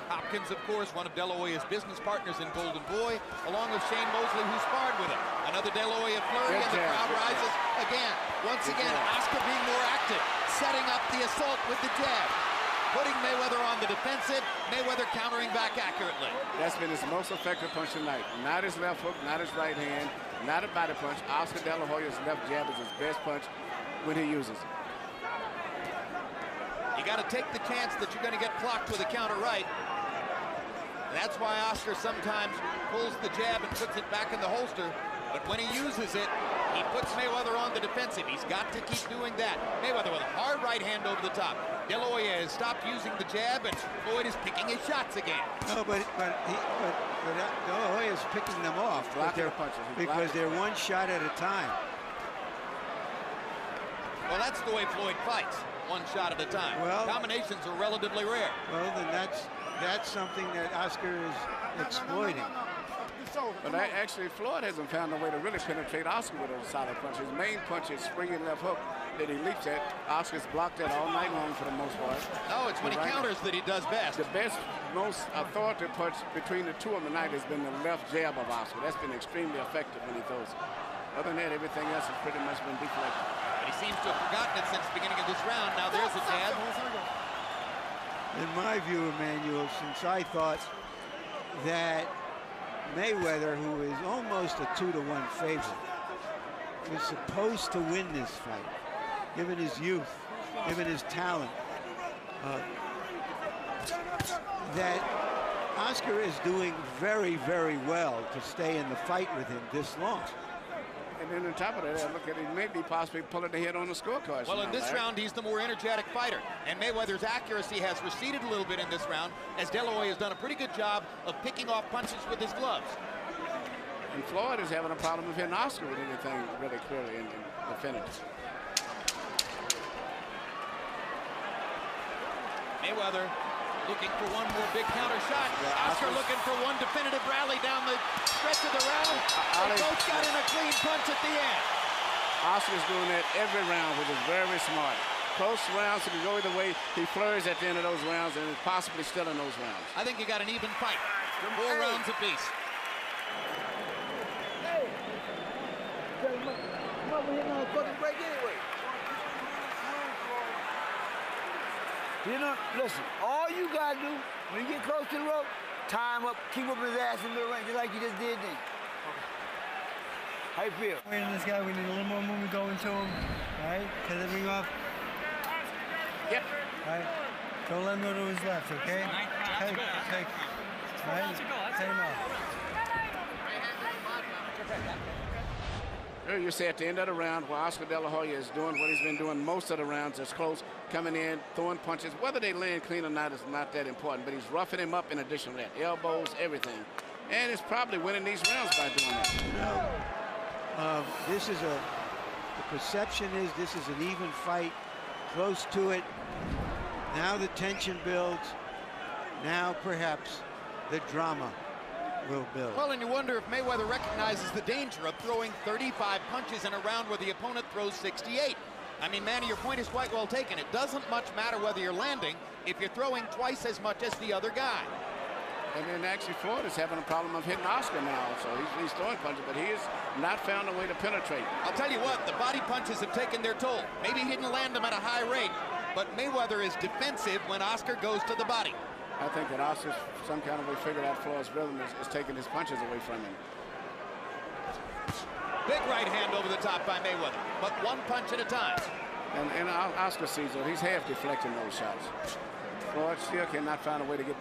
Hopkins, of course, one of De La Hoya's business partners in Golden Boy, along with Shane Mosley, who sparred with him. Another De La Hoya flurry, and the crowd rises again. Once again, Oscar being more active, setting up the assault with the jab, putting Mayweather on the defensive, Mayweather countering back accurately. That's been his most effective punch tonight. Not his left hook, not his right hand, not a body punch. Oscar De La Hoya's left jab is his best punch when he uses it. You got to take the chance that you're going to get clocked with a counter right. That's why Oscar sometimes pulls the jab and puts it back in the holster. But when he uses it, he puts Mayweather on the defensive. He's got to keep doing that. Mayweather with a hard right hand over the top. De La Hoya has stopped using the jab, and Floyd is picking his shots again. No, but De La Hoya is picking them off because they're one shot at a time. Well, that's the way Floyd fights, one shot at a time. Well, combinations are relatively rare. Well, then that's something that Oscar is exploiting. But actually, Floyd hasn't found a way to really penetrate Oscar with those solid punches. His main punch is springing left hook that he leaps at. Oscar's blocked that all night long for the most part. No, it's when he counters that he does best. The best, most authoritative punch between the two of them tonight has been the left jab of Oscar. That's been extremely effective when he throws it. Other than that, everything else has pretty much been deflected. But he seems to have forgotten it since the beginning of this round. Now there's a jab. In my view, Emmanuel, since I thought that Mayweather, who is almost a 2-to-1 favorite, was supposed to win this fight, given his youth, given his talent, that Oscar is doing very, very well to stay in the fight with him this long. And then on top of that, look at it, maybe possibly pulling ahead on the scorecard. Well, in this round, he's the more energetic fighter. And Mayweather's accuracy has receded a little bit in this round, as De La Hoya has done a pretty good job of picking off punches with his gloves. And Floyd is having a problem of hitting Oscar with anything really clearly in the finish. Mayweather looking for one more big counter shot. Yeah, Oscar looking for one definitive rally down the stretch of the round. They both got in a clean punch at the end. Oscar's doing that every round, which is very smart. Close rounds, he can go either way. He flurries at the end of those rounds and is possibly still in those rounds. I think you got an even fight. 4 rounds apiece. Hey! I'm over here on a fucking break anyway. You know, listen, all you gotta do when you get close to the rope, time up, keep up his ass in the ring, just like you just did then. How you feel? Waiting this guy, we need a little more movement going to him. All right, cut the ring off. Yep. All right, don't let him go to his left, okay? Take, all right, take him off. You say at the end of the round, where Oscar De La Hoya is doing what he's been doing most of the rounds, is close, coming in, throwing punches. Whether they land clean or not is not that important, but he's roughing him up in addition to that. Elbows, everything. And he's probably winning these rounds by doing that. This is the perception is this is an even fight, close to it. Now the tension builds. Now perhaps the drama will build. Well, and you wonder if Mayweather recognizes the danger of throwing 35 punches in a round where the opponent throws 68. I mean, Manny, your point is quite well taken. It doesn't much matter whether you're landing if you're throwing twice as much as the other guy. And then actually Floyd is having a problem of hitting Oscar now, so he's throwing punches, but he has not found a way to penetrate. I'll tell you what, the body punches have taken their toll. Maybe he didn't land them at a high rate, but Mayweather is defensive when Oscar goes to the body. I think that Oscar some kind of way figured out Floyd's rhythm is taking his punches away from him. Big right hand over the top by Mayweather, but one punch at a time. And Oscar sees it. He's half deflecting those shots. Floyd still cannot find a way to get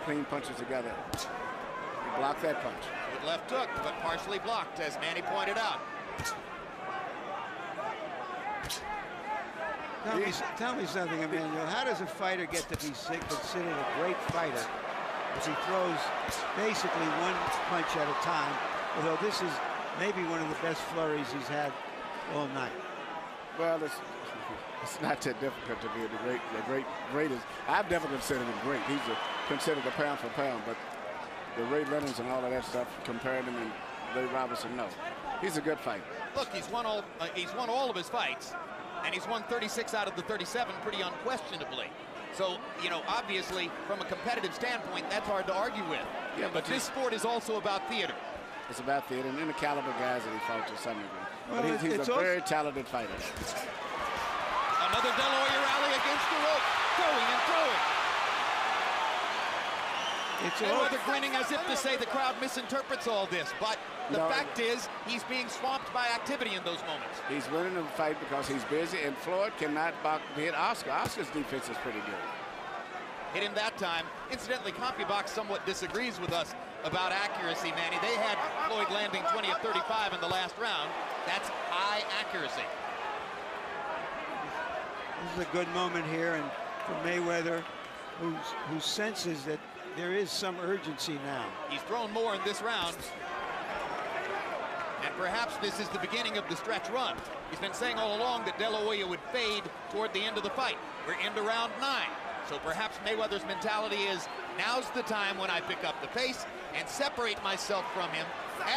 clean punches together. He blocked that punch. With left hook, but partially blocked, as Manny pointed out. Tell me something, Emmanuel. How does a fighter get to be considered a great fighter as he throws basically one punch at a time, although this is maybe one of the best flurries he's had all night. Well, it's not that difficult to be the greatest. I've never considered him great. He's considered a pound for pound, but the Ray Leonards and all of that stuff, comparing him and Ray Robinson, no. He's a good fighter. Look, he's won all of his fights, and he's won 36 out of the 37 pretty unquestionably. So, you know, obviously, from a competitive standpoint, that's hard to argue with. Yeah, but this sport is also about theater. It's about theater and the caliber guys that he fought to some degree. Well, but he's a very talented fighter. Another De La Hoya rally against the rope, throwing and throwing. Mayweather grinning as if to say the crowd misinterprets all this, but the fact is he's being swamped by activity in those moments. He's winning the fight because he's busy, and Floyd cannot hit Oscar. Oscar's defense is pretty good. Hit him that time. Incidentally, CompuBox somewhat disagrees with us about accuracy, Manny. They had Floyd landing 20 of 35 in the last round. That's high accuracy. This is a good moment here, and for Mayweather, who senses that there is some urgency now. He's thrown more in this round. And perhaps this is the beginning of the stretch run. He's been saying all along that De La Hoya would fade toward the end of the fight. We're into round 9. So perhaps Mayweather's mentality is, now's the time when I pick up the pace and separate myself from him,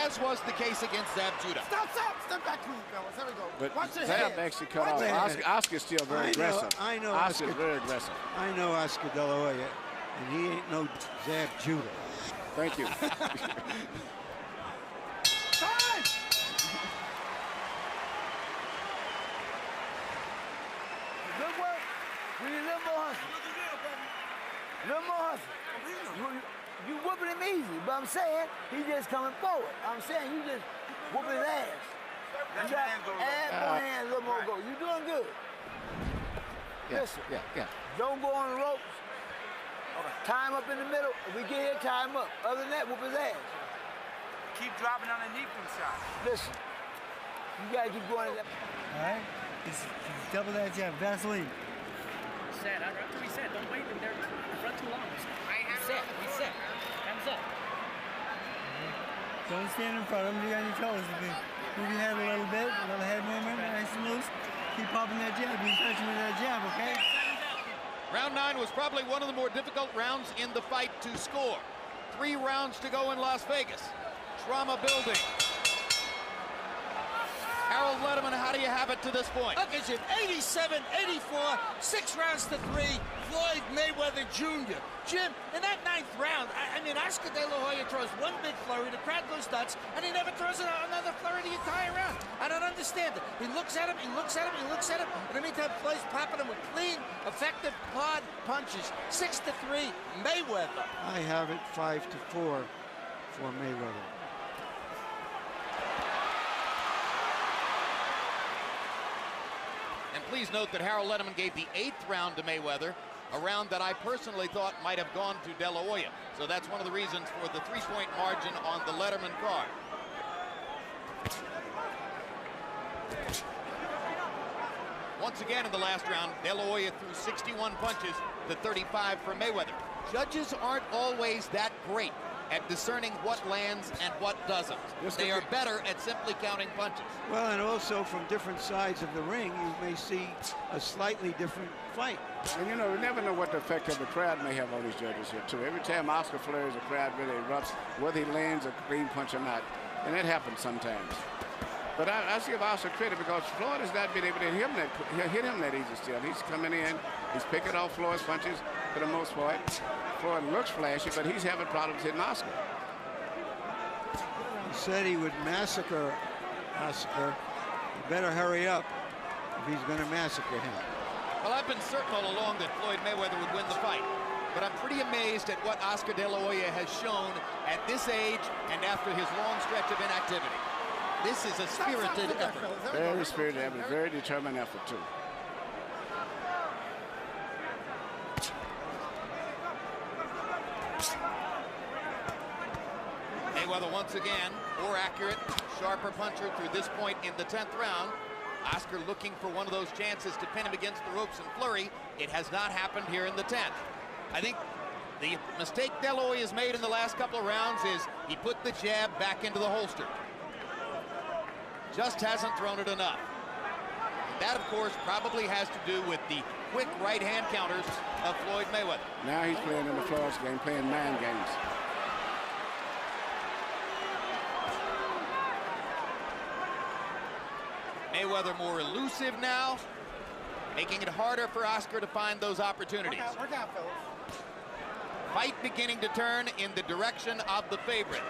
as was the case against Zab Judah. Step back clean, fellas. There we go. But Watch your Zab head. actually cut off. Oscar's still very aggressive. I know Oscar's very aggressive. I know Oscar De La Hoya, and he ain't no Zab Judah. Thank you. Good work. We need a little more hustle. A little more hustle. You whooping him easy, but I'm saying he just coming forward. I'm saying you just whooping his ass. You got add more hands, a little more go. You doing good. Listen, don't go on the ropes. Tie him up in the middle. If we get here, tie him up. Other than that, whoop his ass. Keep dropping underneath them shots. Listen, you gotta keep going. All right, it's double that jab, Vaseline. Reset. After reset, don't wait them there in front too long. Reset. Hands up. Don't stand in front of him. You got your toes. Move your head a little bit, a little head movement, nice and loose. Keep popping that jab. Be touching with that jab, okay? Round 9 was probably one of the more difficult rounds in the fight to score. 3 rounds to go in Las Vegas. Trauma building. Harold Letterman, how do you have it to this point? Look at you, 87-84, 6 rounds to 3, Floyd Mayweather Jr. Jim, in that 9th round, I mean, Oscar De La Hoya throws one big flurry, the crowd goes nuts, and he never throws another flurry the entire round. I don't understand it. He looks at him, he looks at him, he looks at him. In the meantime, Floyd's popping him with clean, effective quad punches. 6-3, Mayweather. I have it 5-4 for Mayweather. And please note that Harold Letterman gave the 8th round to Mayweather, a round that I personally thought might have gone to De La Hoya. So that's one of the reasons for the 3-point margin on the Letterman card. Once again in the last round, De La Hoya threw 61 punches to 35 for Mayweather. Judges aren't always that great at discerning what lands and what doesn't. They are better at simply counting punches. Well, and also from different sides of the ring, you may see a slightly different fight. And you know, we never know what the effect of the crowd may have on these judges here, too. Every time Oscar flurries, the crowd really erupts, whether he lands a clean punch or not. And that happens sometimes. But I give Oscar credit because Floyd has not been able to hit him that easy still. He's coming in, he's picking off Floyd's punches for the most part. Floyd looks flashy, but he's having problems hitting Oscar. He said he would massacre Oscar. You better hurry up if he's going to massacre him. Well, I've been certain all along that Floyd Mayweather would win the fight. But I'm pretty amazed at what Oscar De La Hoya has shown at this age and after his long stretch of inactivity. This is a spirited effort. Very spirited effort, very determined effort, too. Mayweather once again, more accurate, sharper puncher through this point in the 10th round. Oscar looking for one of those chances to pin him against the ropes and flurry. It has not happened here in the 10th. I think The mistake De La Hoya has made in the last couple of rounds is he put the jab back into the holster. Just hasn't thrown it enough. And that, of course, probably has to do with the quick right-hand counters of Floyd Mayweather. Now he's playing in the Floyd's game, playing man games. Mayweather more elusive now, making it harder for Oscar to find those opportunities. Work out, fellas. Fight beginning to turn in the direction of the favorite.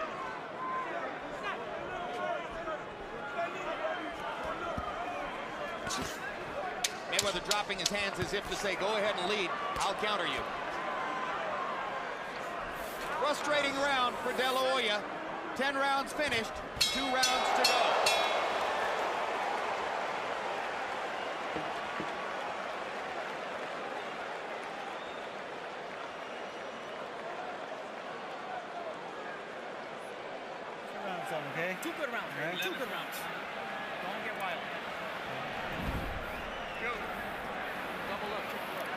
Mayweather dropping his hands as if to say, go ahead and lead, I'll counter you. Frustrating round for De La Hoya. 10 rounds finished, 2 rounds to go. Okay? 2 good rounds, right? 2 good rounds. Don't get wild. Go. Double up, triple up.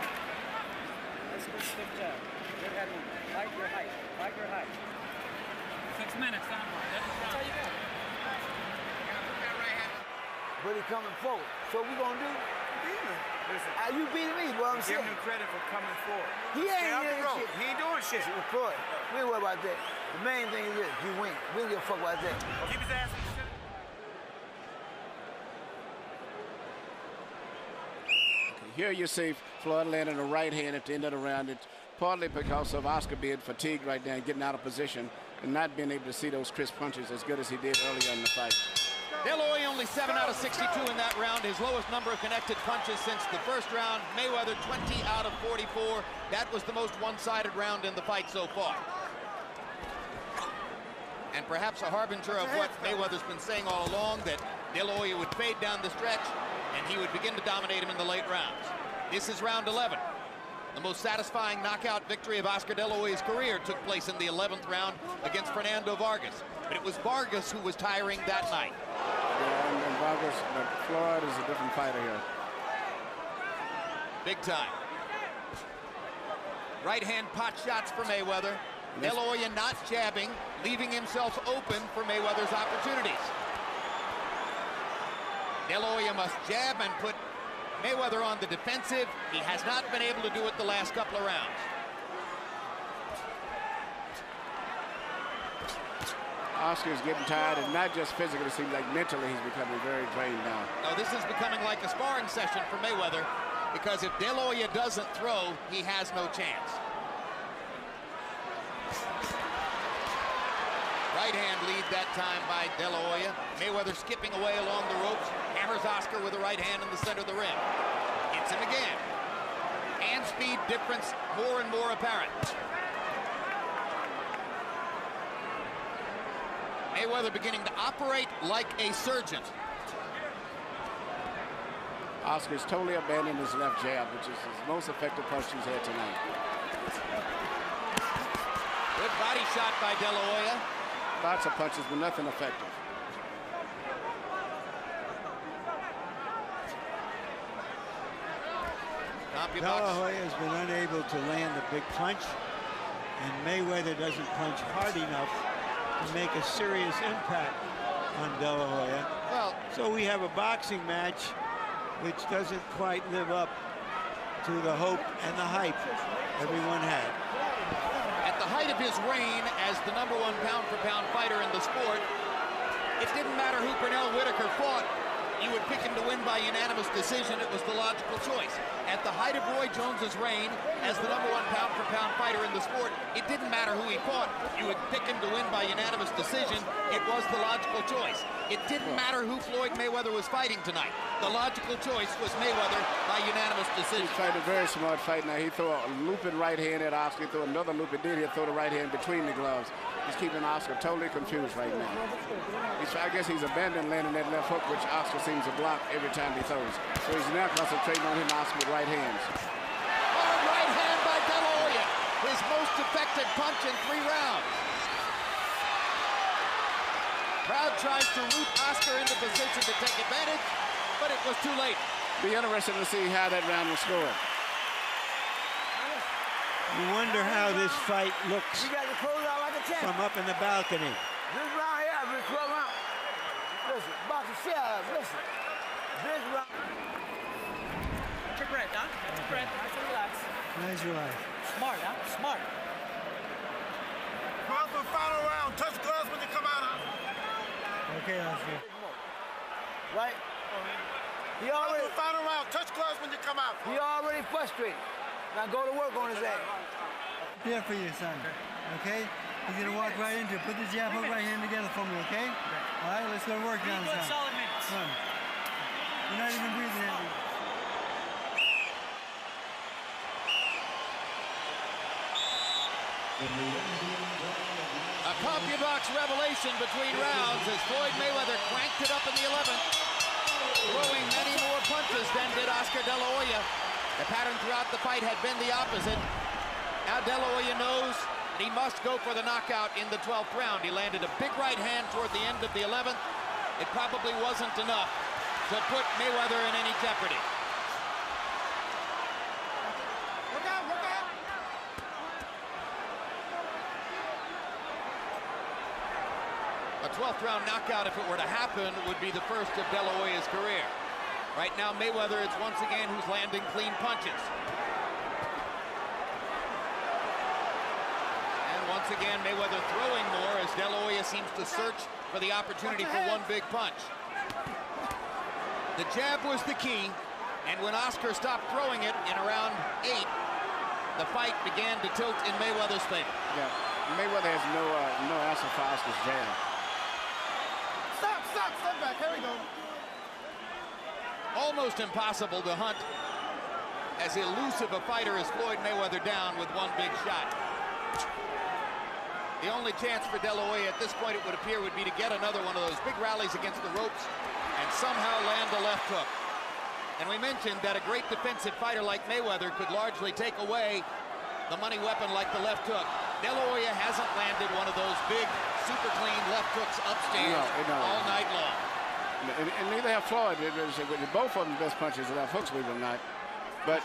That's a good stiff jab. Good head movement. Like your height. Like your height. 6 minutes, time. That's all you got. But he coming forward. So what we gonna do? Listen, You beating me, what I'm give saying. him credit for coming forward. He Stay out ain't the doing road. shit. He ain't doing shit. With Floyd, we ain't worry about that. The main thing is this, you win. We don't give a fuck about that. Keep his ass in the center. Here you see Floyd landing a right hand at the end of the round. It's partly because of Oscar being fatigued right now and getting out of position and not being able to see those crisp punches as good as he did earlier in the fight. De La Hoya only 7 out of 62 in that round, his lowest number of connected punches since the first round. Mayweather 20 out of 44. That was the most one-sided round in the fight so far. And perhaps a harbinger of what Mayweather's been saying all along, that De La Hoya would fade down the stretch and he would begin to dominate him in the late rounds. This is round 11. The most satisfying knockout victory of Oscar De La Hoya's career took place in the 11th round against Fernando Vargas. But it was Vargas who was tiring that night. Yeah, and Vargas, but Floyd is a different fighter here. Big time. Right hand pot shots for Mayweather. De La Hoya not jabbing, leaving himself open for Mayweather's opportunities. De La Hoya must jab and put Mayweather on the defensive. He has not been able to do it the last couple of rounds. Oscar's getting tired, and not just physically, it seems like mentally he's becoming very drained now. No, this is becoming like a sparring session for Mayweather, because if De La Hoya doesn't throw, he has no chance. Right hand lead that time by De La Hoya. Mayweather skipping away along the ropes, hammers Oscar with a right hand in the center of the ring. Hits him again. Hand speed difference more and more apparent. Mayweather beginning to operate like a surgeon. Oscar's totally abandoned his left jab, which is his most effective punch he's had tonight. Good body shot by De La Hoya. Lots of punches, but nothing effective. De La Hoya has been unable to land a big punch, and Mayweather doesn't punch hard enough to make a serious impact on De La Hoya. Well, so we have a boxing match which doesn't quite live up to the hope and the hype everyone had. At the height of his reign as the #1 pound-for-pound fighter in the sport, it didn't matter who Pernell Whitaker fought. You would pick him to win by unanimous decision. It was the logical choice. At the height of Roy Jones's reign as the #1 pound-for-pound fighter in the sport, it didn't matter who he fought. You would pick him to win by unanimous decision. It was the logical choice. It didn't matter who Floyd Mayweather was fighting tonight. The logical choice was Mayweather by unanimous decision. He's fighting a very smart fight now. He threw a looping right hand at Oscar. He threw another looping. Then he'll throw the right hand between the gloves. He's keeping Oscar totally confused right now. I guess he's abandoned landing that left hook, which Oscar seems to block every time he throws. So he's now concentrating on him, Oscar, with right hands. Hard right hand by De La Hoya. His most effective punch in 3 rounds. Crowd tries to root Oscar into position to take advantage, but it was too late. Be interesting to see how that round will score. You wonder how this fight looks You got to close out like a champ. from up in the balcony. This round here, I've been 12 rounds. Listen, box the shit out of it. Listen. This round. Catch your breath, huh? Catch your breath. Nice and relax. Nice relax. Smart, huh? Smart. Come out for the final round. Touch gloves when you come out. Okay, Oscar. Right? He Come out already, for the final round. Touch gloves when you come out. he already frustrated. Now go to work on his ass. Here for you, son. Okay? He's gonna walk right into it. Put the jab, hook, right hand together for me, okay? All right, let's go to work down the Good, side. solid minutes. Come on. You're not even breathing heavy. A CompuBox revelation between rounds as Floyd Mayweather cranked it up in the 11th, throwing many more punches than did Oscar De La Hoya. The pattern throughout the fight had been the opposite. Now De La Hoya knows that he must go for the knockout in the 12th round. He landed a big right hand toward the end of the 11th. It probably wasn't enough to put Mayweather in any jeopardy. Look out, look out. A 12th round knockout, if it were to happen, would be the first of De La Hoya's career. Right now, Mayweather is once again who's landing clean punches. And once again, Mayweather throwing more as De La Hoya seems to search for the opportunity for one big punch. The jab was the key, and when Oscar stopped throwing it in around 8, the fight began to tilt in Mayweather's favor. Yeah, Mayweather has no answer for Oscar's jab. Stop, step back. Here we go. Almost impossible to hunt as elusive a fighter as Floyd Mayweather down with one big shot. The only chance for De La Hoya at this point, it would appear, would be to get another one of those big rallies against the ropes and somehow land a left hook. And we mentioned that a great defensive fighter like Mayweather could largely take away the money weapon like the left hook. De La Hoya hasn't landed one of those big, super clean left hooks upstairs all night long. And neither have Floyd. Both of them best punches left hooks, believe it or not. But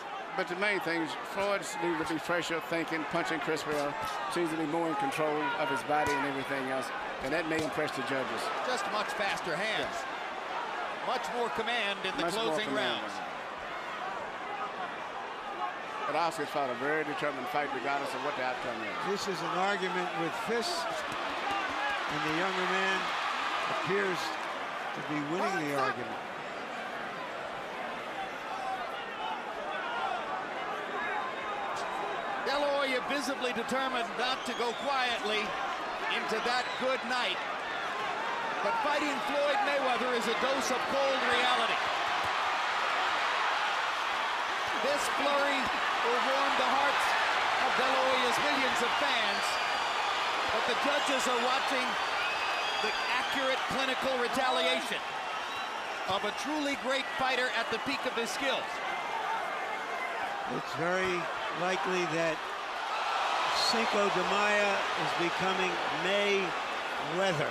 the main thing is Floyd needs to be fresher, thinking, punching crispier, seems to be more in control of his body and everything else. And that may impress the judges. Just much faster hands. Yes. Much more command in the closing rounds. But Oscar's fought a very determined fight regardless of what the outcome is. This is an argument with fists, and the younger man appears to be winning the argument. De La Hoya visibly determined not to go quietly into that good night. But fighting Floyd Mayweather is a dose of cold reality. This flurry will warm the hearts of De La Hoya's millions of fans, but the judges are watching the accurate clinical retaliation of a truly great fighter at the peak of his skills. It's very likely that Cinco de Mayo is becoming Mayweather.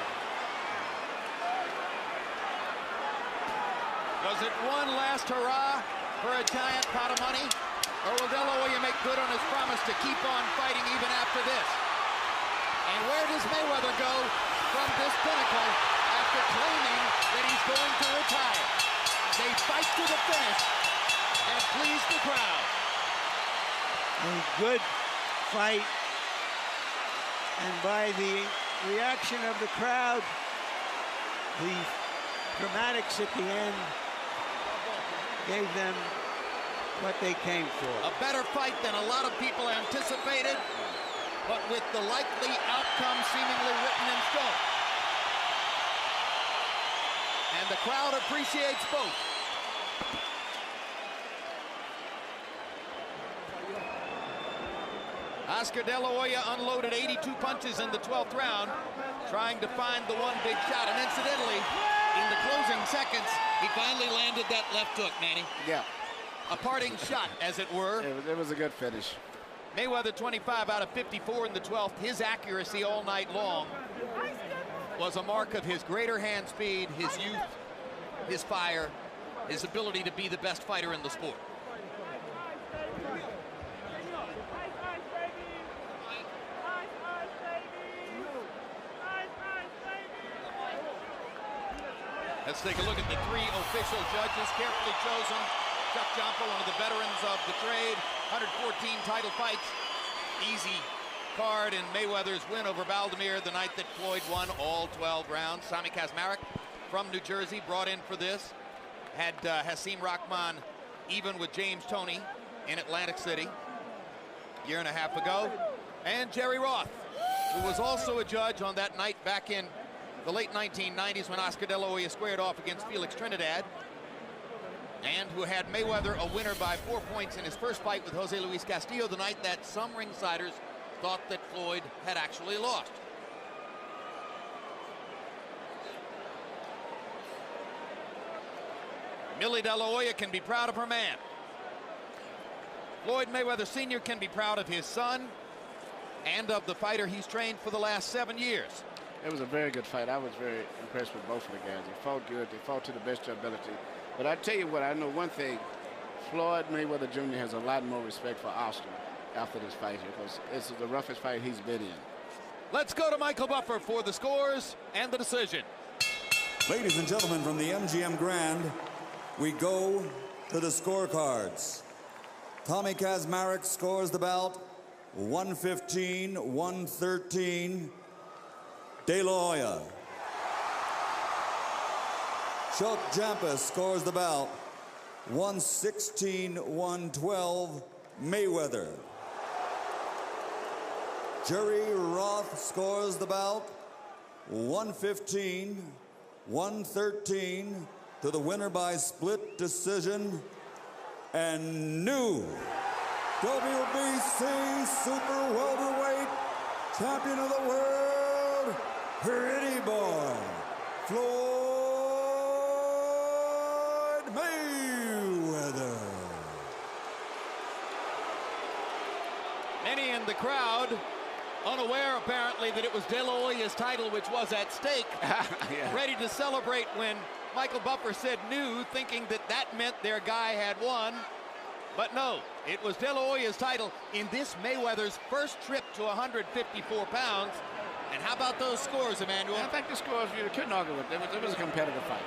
Was it one last hurrah for a giant pot of money? Or will De La Hoya make good on his promise to keep on fighting even after this? And where does Mayweather go from this pinnacle after claiming that he's going to retire? They fight to the finish and please the crowd. A good fight, and by the reaction of the crowd, the dramatics at the end gave them what they came for. A better fight than a lot of people anticipated, but with the likely outcome seemingly written in stone. And the crowd appreciates both. Oscar De La Hoya unloaded 82 punches in the 12th round, trying to find the one big shot. And incidentally, in the closing seconds, he finally landed that left hook, Manny. Yeah. A parting shot, as it were. It was a good finish. Mayweather 25 out of 54 in the 12th. His accuracy all night long was a mark of his greater hand speed, his youth, his fire, his ability to be the best fighter in the sport. Let's take a look at the three official judges, carefully chosen. Chuck Jompa, one of the veterans of the trade, 114 title fights. Easy card in Mayweather's win over Valdemir the night that Floyd won all 12 rounds. Sami Kazmarek from New Jersey brought in for this. Had Hasim Rahman even with James Toney in Atlantic City a year and a half ago. And Jerry Roth, who was also a judge on that night back in the late 1990s when Oscar De La Hoya squared off against Felix Trinidad, and who had Mayweather a winner by 4 points in his first fight with Jose Luis Castillo the night that some ringsiders thought that Floyd had actually lost. Millie De La Hoya can be proud of her man. Floyd Mayweather Sr. can be proud of his son and of the fighter he's trained for the last 7 years. It was a very good fight. I was very impressed with both of the guys. They fought good. They fought to the best of their ability. But I tell you what, I know one thing. Floyd Mayweather Jr. has a lot more respect for Oscar after this fight here, because this is the roughest fight he's been in. Let's go to Michael Buffer for the scores and the decision. Ladies and gentlemen, from the MGM Grand, we go to the scorecards. Tommy Kazmarek scores the bout 115-113. De La Hoya. Chuck Jompa scores the bout 116-112. Mayweather. Jerry Roth scores the bout 115-113 to the winner by split decision, and new WBC super welterweight champion of the world, pretty boy, Floyd Mayweather. Many in the crowd unaware apparently that it was De La Hoya's title which was at stake, Yeah. ready to celebrate when Michael Buffer said new, thinking that that meant their guy had won. But no, it was De La Hoya's title in this Mayweather's first trip to 154 pounds. And how about those scores, Emmanuel? I think the scores, you couldn't argue with it. It was a competitive fight.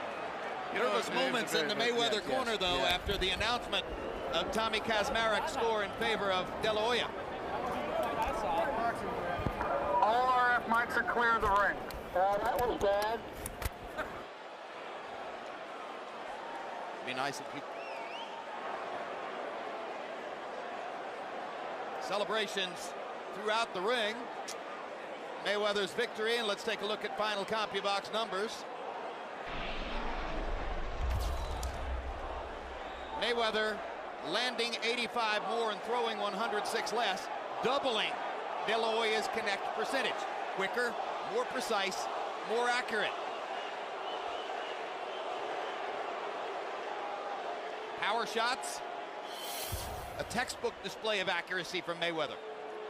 There was moments in the Mayweather corner, though, after the announcement of Tommy Kazmarek's score in favor of De La Hoya. All RF mics are clear of the ring. That was bad. Be nice if we... Celebrations throughout the ring. Mayweather's victory, and let's take a look at final CompuBox numbers. Mayweather landing 85 more and throwing 106 less, doubling De La Hoya's connect percentage. Quicker, more precise, more accurate. Power shots, a textbook display of accuracy from Mayweather.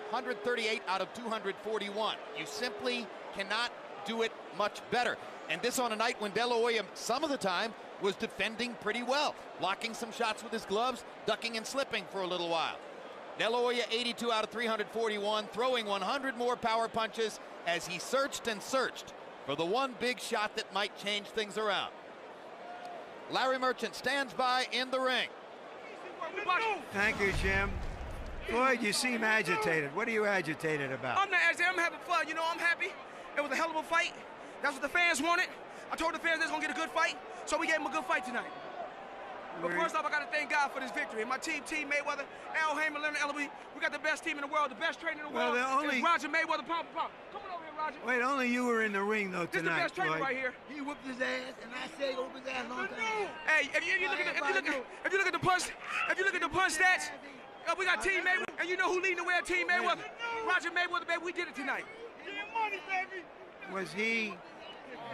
138 out of 241. You simply cannot do it much better. And this on a night when De La Hoya, some of the time, was defending pretty well, blocking some shots with his gloves, ducking and slipping for a little while. De La Hoya 82 out of 341, throwing 100 more power punches as he searched and searched for the one big shot that might change things around. Larry Merchant stands by in the ring. Thank you, Jim. Floyd, you seem agitated. What are you agitated about? I'm not agitated. I'm having fun. You know, I'm happy. It was a hell of a fight. That's what the fans wanted. I told the fans they was going to get a good fight, so we gave them a good fight tonight. But first off, I got to thank God for this victory. And my team Mayweather, Al Hamer, Leonard Ellaby, we got the best team in the world, the best trainer in the world. It's Roger Mayweather, pound for pound. Come on over here, Roger. Wait, only you were in the ring, though, This tonight, is the best trainer Floyd. right here. He whooped his ass, and I said whoop his ass long time. Hey, if you look at the punch stats, we got Team Mayweather, and you know who leading the way at Team Mayweather? Roger Mayweather, baby. We did it tonight. Was he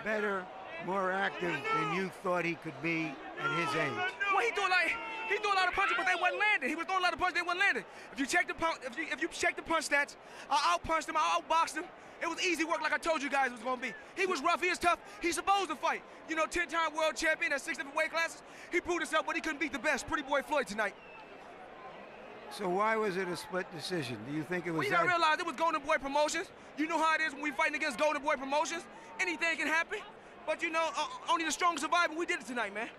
better, more active than you thought he could be at his age? Well, he threw a lot of punches, but they wasn't landing. He was throwing a lot of punches, they wasn't landing. If you check the punch stats, I outpunched him, I outboxed him. It was easy work, like I told you guys it was gonna be. He was rough, he was tough. He's supposed to fight. You know, 10-time world champion at 6 different weight classes. He proved himself, but he couldn't beat the best. Pretty boy Floyd tonight. So why was it a split decision? Do you think it was Well, you gotta realize it was Golden Boy Promotions. You know how it is when we fighting against Golden Boy Promotions. Anything can happen. But you know, only the strong survive, and we did it tonight, man.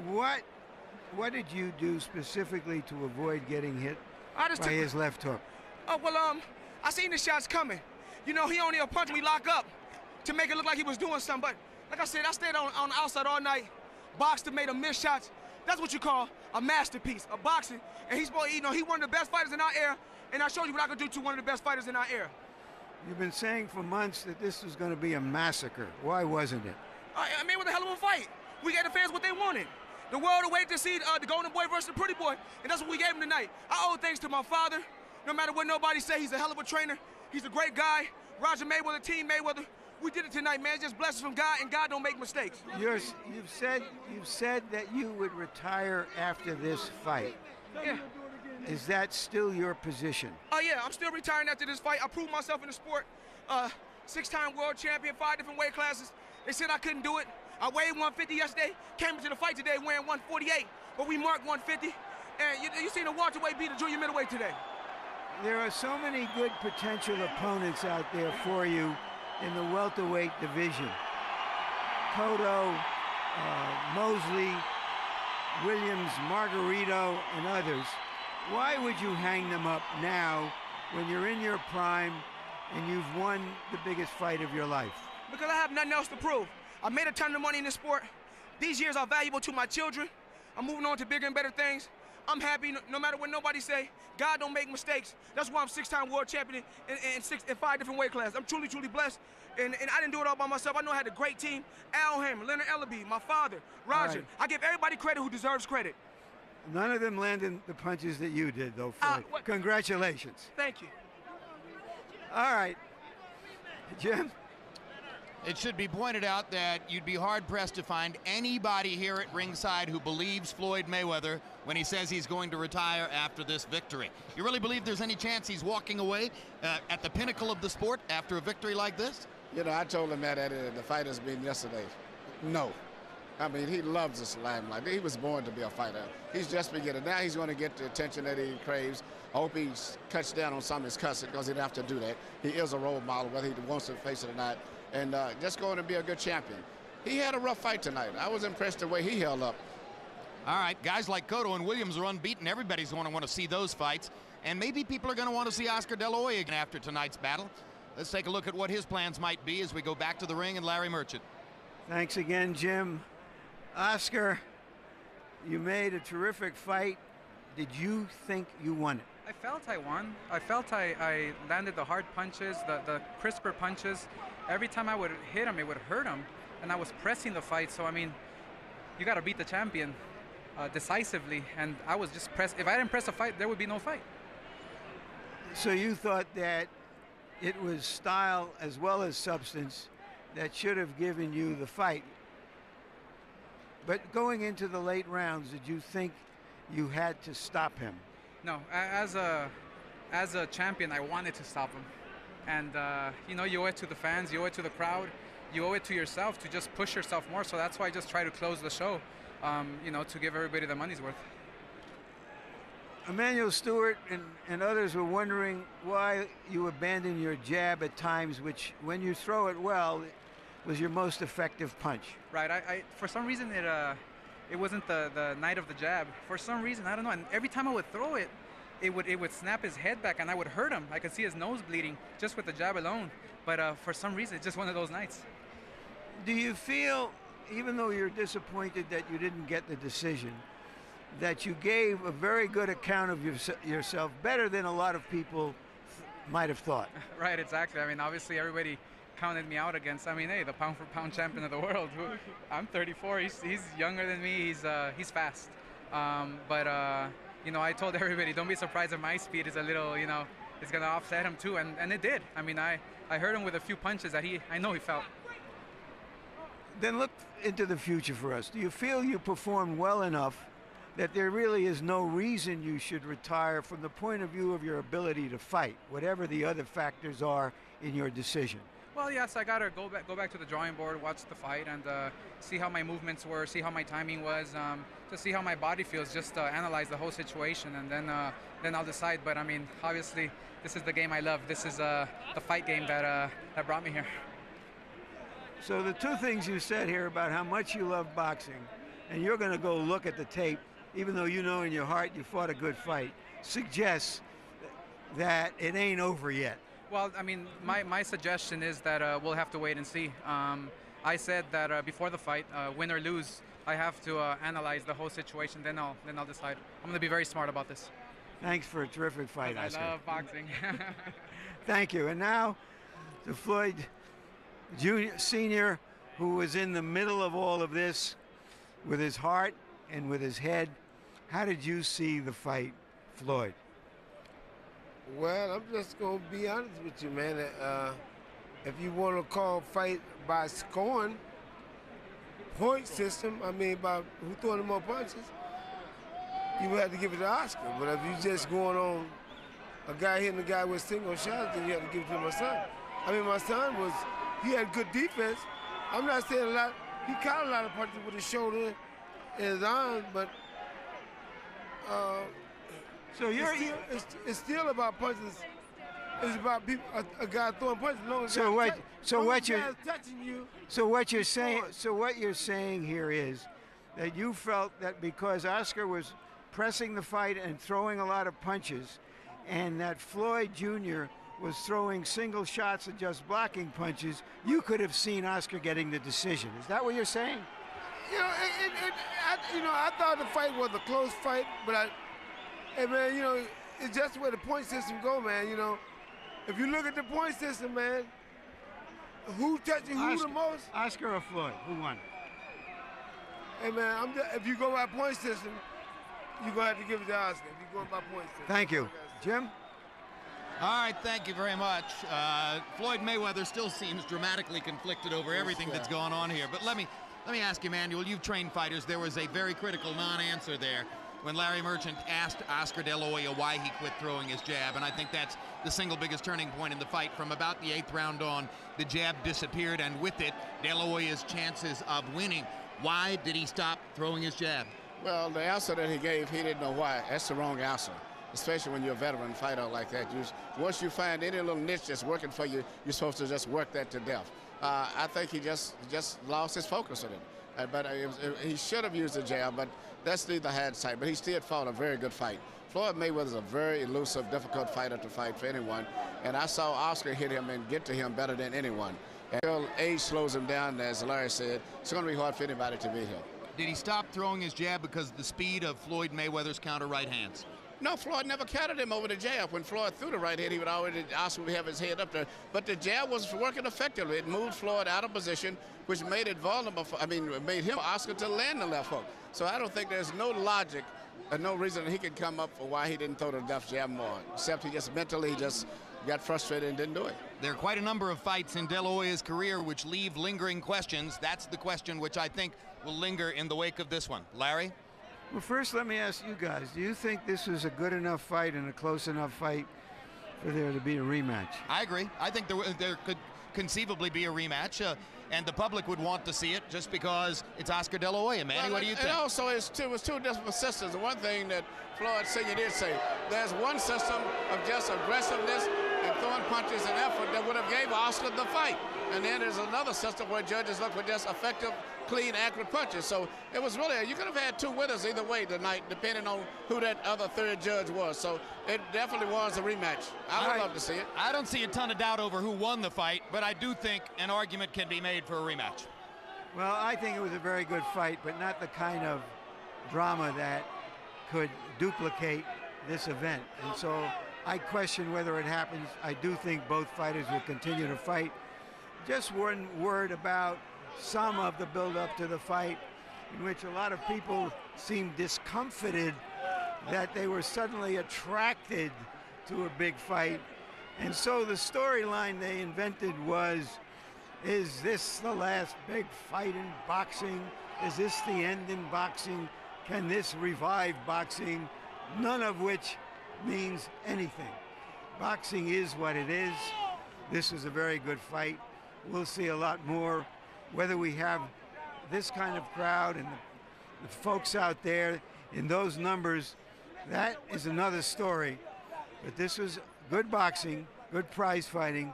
What did you do specifically to avoid getting hit by his left hook? Oh, well, I seen the shots coming. You know, he only punched me lock up to make it look like he was doing something. But like I said, I stayed on the outside all night, boxed and made him miss shots. That's what you call a masterpiece, a boxing. And he's, you know, he one of the best fighters in our era, and I showed you what I could do to one of the best fighters in our era. You've been saying for months that this was going to be a massacre. Why wasn't it? I mean, it was a hell of a fight. We gave the fans what they wanted. The world awaited to see the Golden Boy versus the Pretty Boy, and that's what we gave him tonight. I owe thanks to my father. No matter what nobody say, he's a hell of a trainer. He's a great guy. Roger Mayweather, Team Mayweather. We did it tonight, man. It's just blessings from God, and God don't make mistakes. You've said that you would retire after this fight. Yeah. Is that still your position? Oh, yeah, I'm still retiring after this fight. I proved myself in the sport. 6-time world champion, 5 different weight classes. They said I couldn't do it. I weighed 150 yesterday, came into the fight today weighing 148, but we marked 150. And you seen the welterweight beat the junior middleweight today. There are so many good potential opponents out there for you in the welterweight division. Cotto, Mosley, Williams, Margarito, and others. Why would you hang them up now when you're in your prime and you've won the biggest fight of your life? Because I have nothing else to prove. I made a ton of money in this sport. These years are valuable to my children. I'm moving on to bigger and better things. I'm happy no matter what nobody say. God don't make mistakes. That's why I'm 6-time world champion in 5 different weight classes. I'm truly, truly blessed. And I didn't do it all by myself. I know I had a great team. Al Hammond, Leonard Ellaby, my father, Roger. Right. I give everybody credit who deserves credit. None of them landed the punches that you did, though, Floyd. Congratulations. Thank you. All right. Jim? It should be pointed out that you'd be hard-pressed to find anybody here at ringside who believes Floyd Mayweather when he says he's going to retire after this victory. You really believe there's any chance he's walking away at the pinnacle of the sport after a victory like this? You know, I told him that at the fighters meeting yesterday. No. I mean, he loves this limelight. He was born to be a fighter. He's just beginning. Now he's going to get the attention that he craves. I hope he cuts down on some of his cussing because he'd have to do that. He is a role model, whether he wants to face it or not. And just going to be a good champion. He had a rough fight tonight. I was impressed the way he held up. All right, guys like Cotto and Williams are unbeaten. Everybody's going to want to see those fights. And maybe people are going to want to see Oscar De La Hoya again after tonight's battle. Let's take a look at what his plans might be as we go back to the ring and Larry Merchant. Thanks again, Jim. Oscar, you made a terrific fight. Did you think you won it? I felt I won. I felt I landed the hard punches, the crisper punches. Every time I would hit him, it would hurt him, and I was pressing the fight. So, I mean, you got to beat the champion decisively, and I was just pressed. If I didn't press a fight, there would be no fight. So you thought that it was style as well as substance that should have given you the fight. But going into the late rounds, did you think you had to stop him? No, as a champion, I wanted to stop him. And, you know, you owe it to the fans, you owe it to the crowd, you owe it to yourself to just push yourself more. So that's why I just try to close the show, you know, to give everybody the money's worth. Emmanuel Stewart and others were wondering why you abandoned your jab at times, which, when you throw it well, was your most effective punch. Right. I for some reason, it wasn't the night of the jab. For some reason, I don't know. And every time I would throw it, it would snap his head back, and I would hurt him. I could see his nose bleeding just with the jab alone. But for some reason, it's just one of those nights. Do you feel, even though you're disappointed that you didn't get the decision, that you gave a very good account of yourself, better than a lot of people might have thought? Right, exactly. I mean, obviously, everybody counted me out against, I mean, hey, the pound-for-pound champion of the world. I'm 34. He's younger than me. He's fast. You know, I told everybody, don't be surprised if my speed is a little, you know, it's going to offset him too, and it did. I mean, I hurt him with a few punches that I know he felt. Then look into the future for us. Do you feel you performed well enough that there really is no reason you should retire from the point of view of your ability to fight, whatever the other factors are in your decision? Well, yes, I got to go back to the drawing board, watch the fight, and see how my movements were, see how my timing was, to see how my body feels, just analyze the whole situation, and then I'll decide. But, I mean, obviously, this is the game I love. This is the fight game that brought me here. So the two things you said here about how much you love boxing, and you're going to go look at the tape, even though you know in your heart you fought a good fight, suggests that it ain't over yet. Well, I mean, my suggestion is that we'll have to wait and see. I said that before the fight, win or lose, I have to analyze the whole situation. Then I'll decide. I'm going to be very smart about this. Thanks for a terrific fight, Oscar. I love boxing. Thank you. And now to Floyd Jr. Sr., who was in the middle of all of this with his heart and with his head. How did you see the fight, Floyd? Well, I'm just going to be honest with you, man. If you want to call fight by scoring, point system, I mean, by who throwing the more punches, you would have to give it to Oscar. But if you just going on a guy hitting a guy with single shots, then you have to give it to my son. I mean, my son he had good defense. I'm not saying a lot. He caught a lot of punches with his shoulder and his arm, but so it's still about punches. It's about people, a guy throwing punches. So what you're saying here is that you felt that because Oscar was pressing the fight and throwing a lot of punches, and that Floyd Jr. was throwing single shots and just blocking punches, you could have seen Oscar getting the decision. Is that what you're saying? I thought the fight was a close fight, but it's just the way the point system go, man. If you look at the point system, man, who touching who the most? Oscar or Floyd? Who won? Hey, man, if you go by point system, you're going to have to give it to Oscar. If you go by point system. Thank you. Jim? All right, thank you very much. Floyd Mayweather still seems dramatically conflicted over everything that's going on here. But let me ask you, Manuel, you've trained fighters. There was a very critical non-answer there when Larry Merchant asked Oscar De La Hoya why he quit throwing his jab, and I think that's the single biggest turning point in the fight. From about the 8th round on, the jab disappeared, and with it, De La Hoya's chances of winning. Why did he stop throwing his jab? Well, the answer that he gave, he didn't know why. That's the wrong answer, especially when you're a veteran fighter like that. Once you find any little niche that's working for you, you're supposed to just work that to death. I think he just lost his focus on it. But he should have used the jab, but that's neither hindsight. But he still fought a very good fight. Floyd Mayweather is a very elusive, difficult fighter to fight for anyone. And I saw Oscar hit him and get to him better than anyone. Until age slows him down, as Larry said, it's going to be hard for anybody to beat him. Did he stop throwing his jab because of the speed of Floyd Mayweather's counter right hands? No, Floyd never countered him over the jab. When Floyd threw the right hand, he would already Oscar would have his head up there. But the jab was working effectively. It moved Floyd out of position, which made it vulnerable. Made him, Oscar, to land the left hook. So I don't think there's no logic and no reason that he could come up for why he didn't throw the left jab more, except he just mentally got frustrated and didn't do it. There are quite a number of fights in De La Hoya's career which leave lingering questions. That's the question which I think will linger in the wake of this one. Larry? Well, first let me ask you guys, do you think this was a good enough fight and a close enough fight for there to be a rematch? I agree. I think there could conceivably be a rematch, and the public would want to see it just because it's Oscar De La Hoya. Manny, what do you think? And also, it was two different systems. The one thing that Floyd Sr. did say, there's one system of just aggressiveness and throwing punches and effort that would have gave Oscar the fight. And then there's another system where judges look for just effective, clean, accurate punches. So it was really, you could have had two winners either way tonight, depending on who that other third judge was. So it definitely was a rematch. I would love to see it. I don't see a ton of doubt over who won the fight, but I do think an argument can be made for a rematch. Well, I think it was a very good fight, but not the kind of drama that could duplicate this event. And so I question whether it happens. I do think both fighters will continue to fight. Just one word about some of the build-up to the fight, in which a lot of people seemed discomfited that they were suddenly attracted to a big fight. And so the storyline they invented was, is this the last big fight in boxing? Is this the end in boxing? Can this revive boxing? None of which means anything. Boxing is what it is. This was a very good fight. We'll see a lot more. Whether we have this kind of crowd and the folks out there in those numbers, that is another story. But this was good boxing, good prize fighting,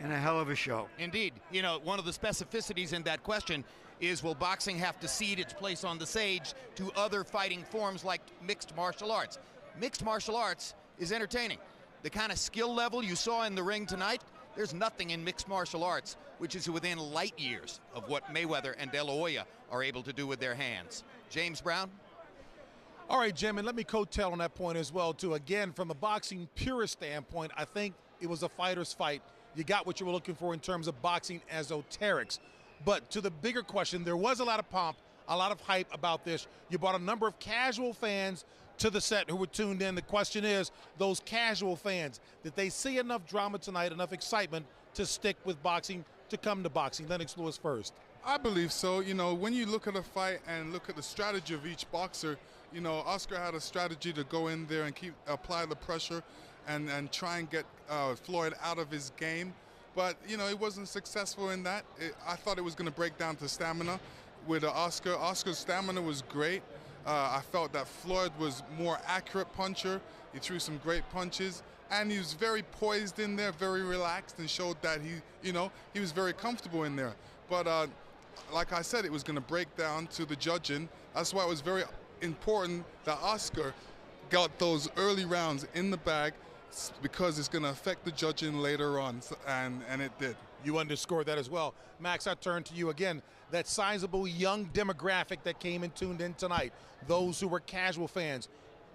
and a hell of a show. Indeed. You know, one of the specificities in that question is, will boxing have to cede its place on the stage to other fighting forms like mixed martial arts? Mixed martial arts is entertaining. The kind of skill level you saw in the ring tonight, there's nothing in mixed martial arts which is within light years of what Mayweather and De La Hoya are able to do with their hands. James Brown? All right, Jim, and let me coattail on that point as well, too. Again, from a boxing purist standpoint, I think it was a fighter's fight. You got what you were looking for in terms of boxing esoterics. But to the bigger question, there was a lot of pomp, a lot of hype about this. You brought a number of casual fans to the set who were tuned in. The question is, those casual fans, did they see enough drama tonight, enough excitement to stick with boxing, to come to boxing? Lennox Lewis first. I believe so. You know, when you look at a fight and look at the strategy of each boxer, you know, Oscar had a strategy to go in there and apply the pressure and try and get Floyd out of his game. But, you know, he wasn't successful in that. I thought it was going to break down to stamina with Oscar. Oscar's stamina was great. I felt that Floyd was more accurate puncher. He threw some great punches. And he was very poised in there, very relaxed, and showed that he was very comfortable in there. But like I said, it was going to break down to the judging. That's why it was very important that Oscar got those early rounds in the bag, because it's going to affect the judging later on, and it did. You underscored that as well. Max, I turn to you again. That sizable young demographic that came and tuned in tonight, those who were casual fans,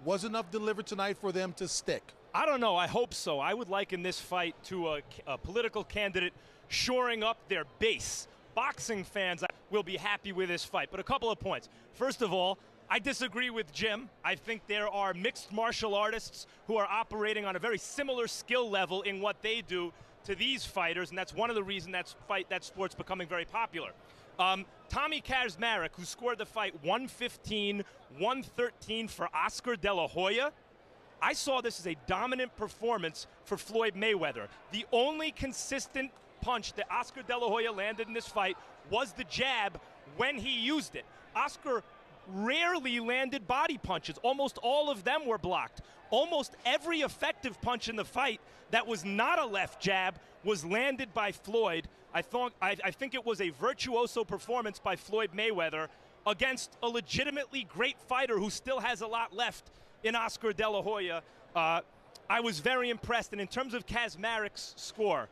was enough delivered tonight for them to stick? I don't know. I hope so. I would liken this fight to a political candidate shoring up their base. Boxing fans will be happy with this fight. But a couple of points. First of all, I disagree with Jim. I think there are mixed martial artists who are operating on a very similar skill level in what they do to these fighters, and that's one of the reasons that sport's becoming very popular. Tommy Kazmarek, who scored the fight 115-113 for Oscar De La Hoya, I saw this as a dominant performance for Floyd Mayweather. The only consistent punch that Oscar De La Hoya landed in this fight was the jab when he used it. Oscar rarely landed body punches. Almost all of them were blocked. Almost every effective punch in the fight that was not a left jab was landed by Floyd. I think it was a virtuoso performance by Floyd Mayweather against a legitimately great fighter who still has a lot left in Oscar De La Hoya. I was very impressed. And in terms of Kazmarek's score,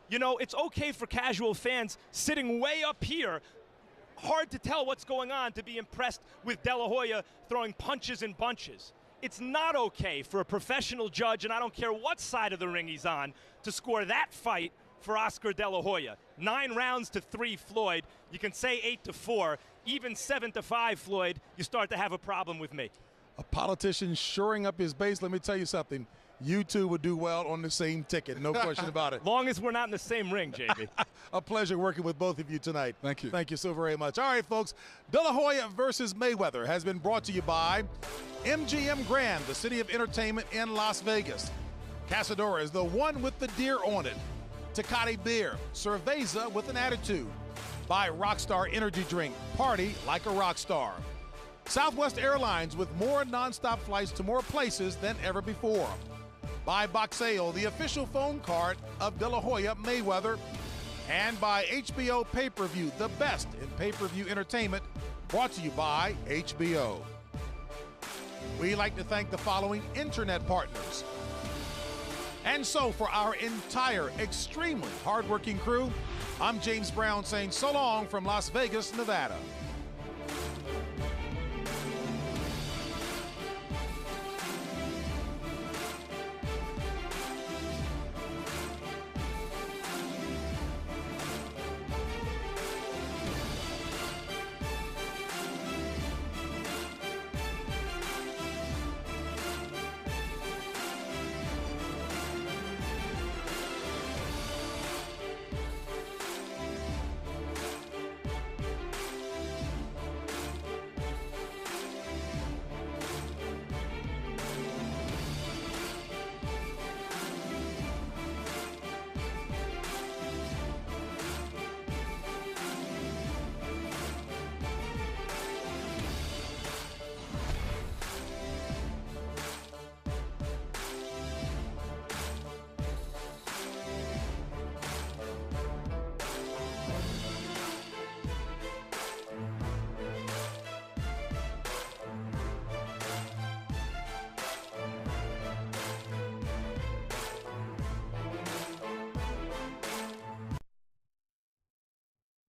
you know, it's okay for casual fans sitting way up here, hard to tell what's going on, to be impressed with De La Hoya throwing punches and bunches. It's not okay for a professional judge, and I don't care what side of the ring he's on, to score that fight for Oscar De La Hoya. 9 rounds to 3 Floyd. You can say 8-4, even 7-5 Floyd. You start to have a problem with me. A politician shoring up his base. Let me tell you something. You two would do well on the same ticket, no question about it. Long as we're not in the same ring, JB. A pleasure working with both of you tonight. Thank you. Thank you so very much. All right, folks, De La Hoya versus Mayweather has been brought to you by MGM Grand, the city of entertainment in Las Vegas. Casadora is the one with the deer on it. Tecate Beer, Cerveza with an attitude. By Rockstar Energy Drink, party like a rock star. Southwest Airlines with more nonstop flights to more places than ever before. By Boxeo, the official phone card of De La Hoya Mayweather. And by HBO Pay-Per-View, the best in pay-per-view entertainment, brought to you by HBO. We'd like to thank the following internet partners. And so for our entire extremely hardworking crew, I'm James Brown saying so long from Las Vegas, Nevada.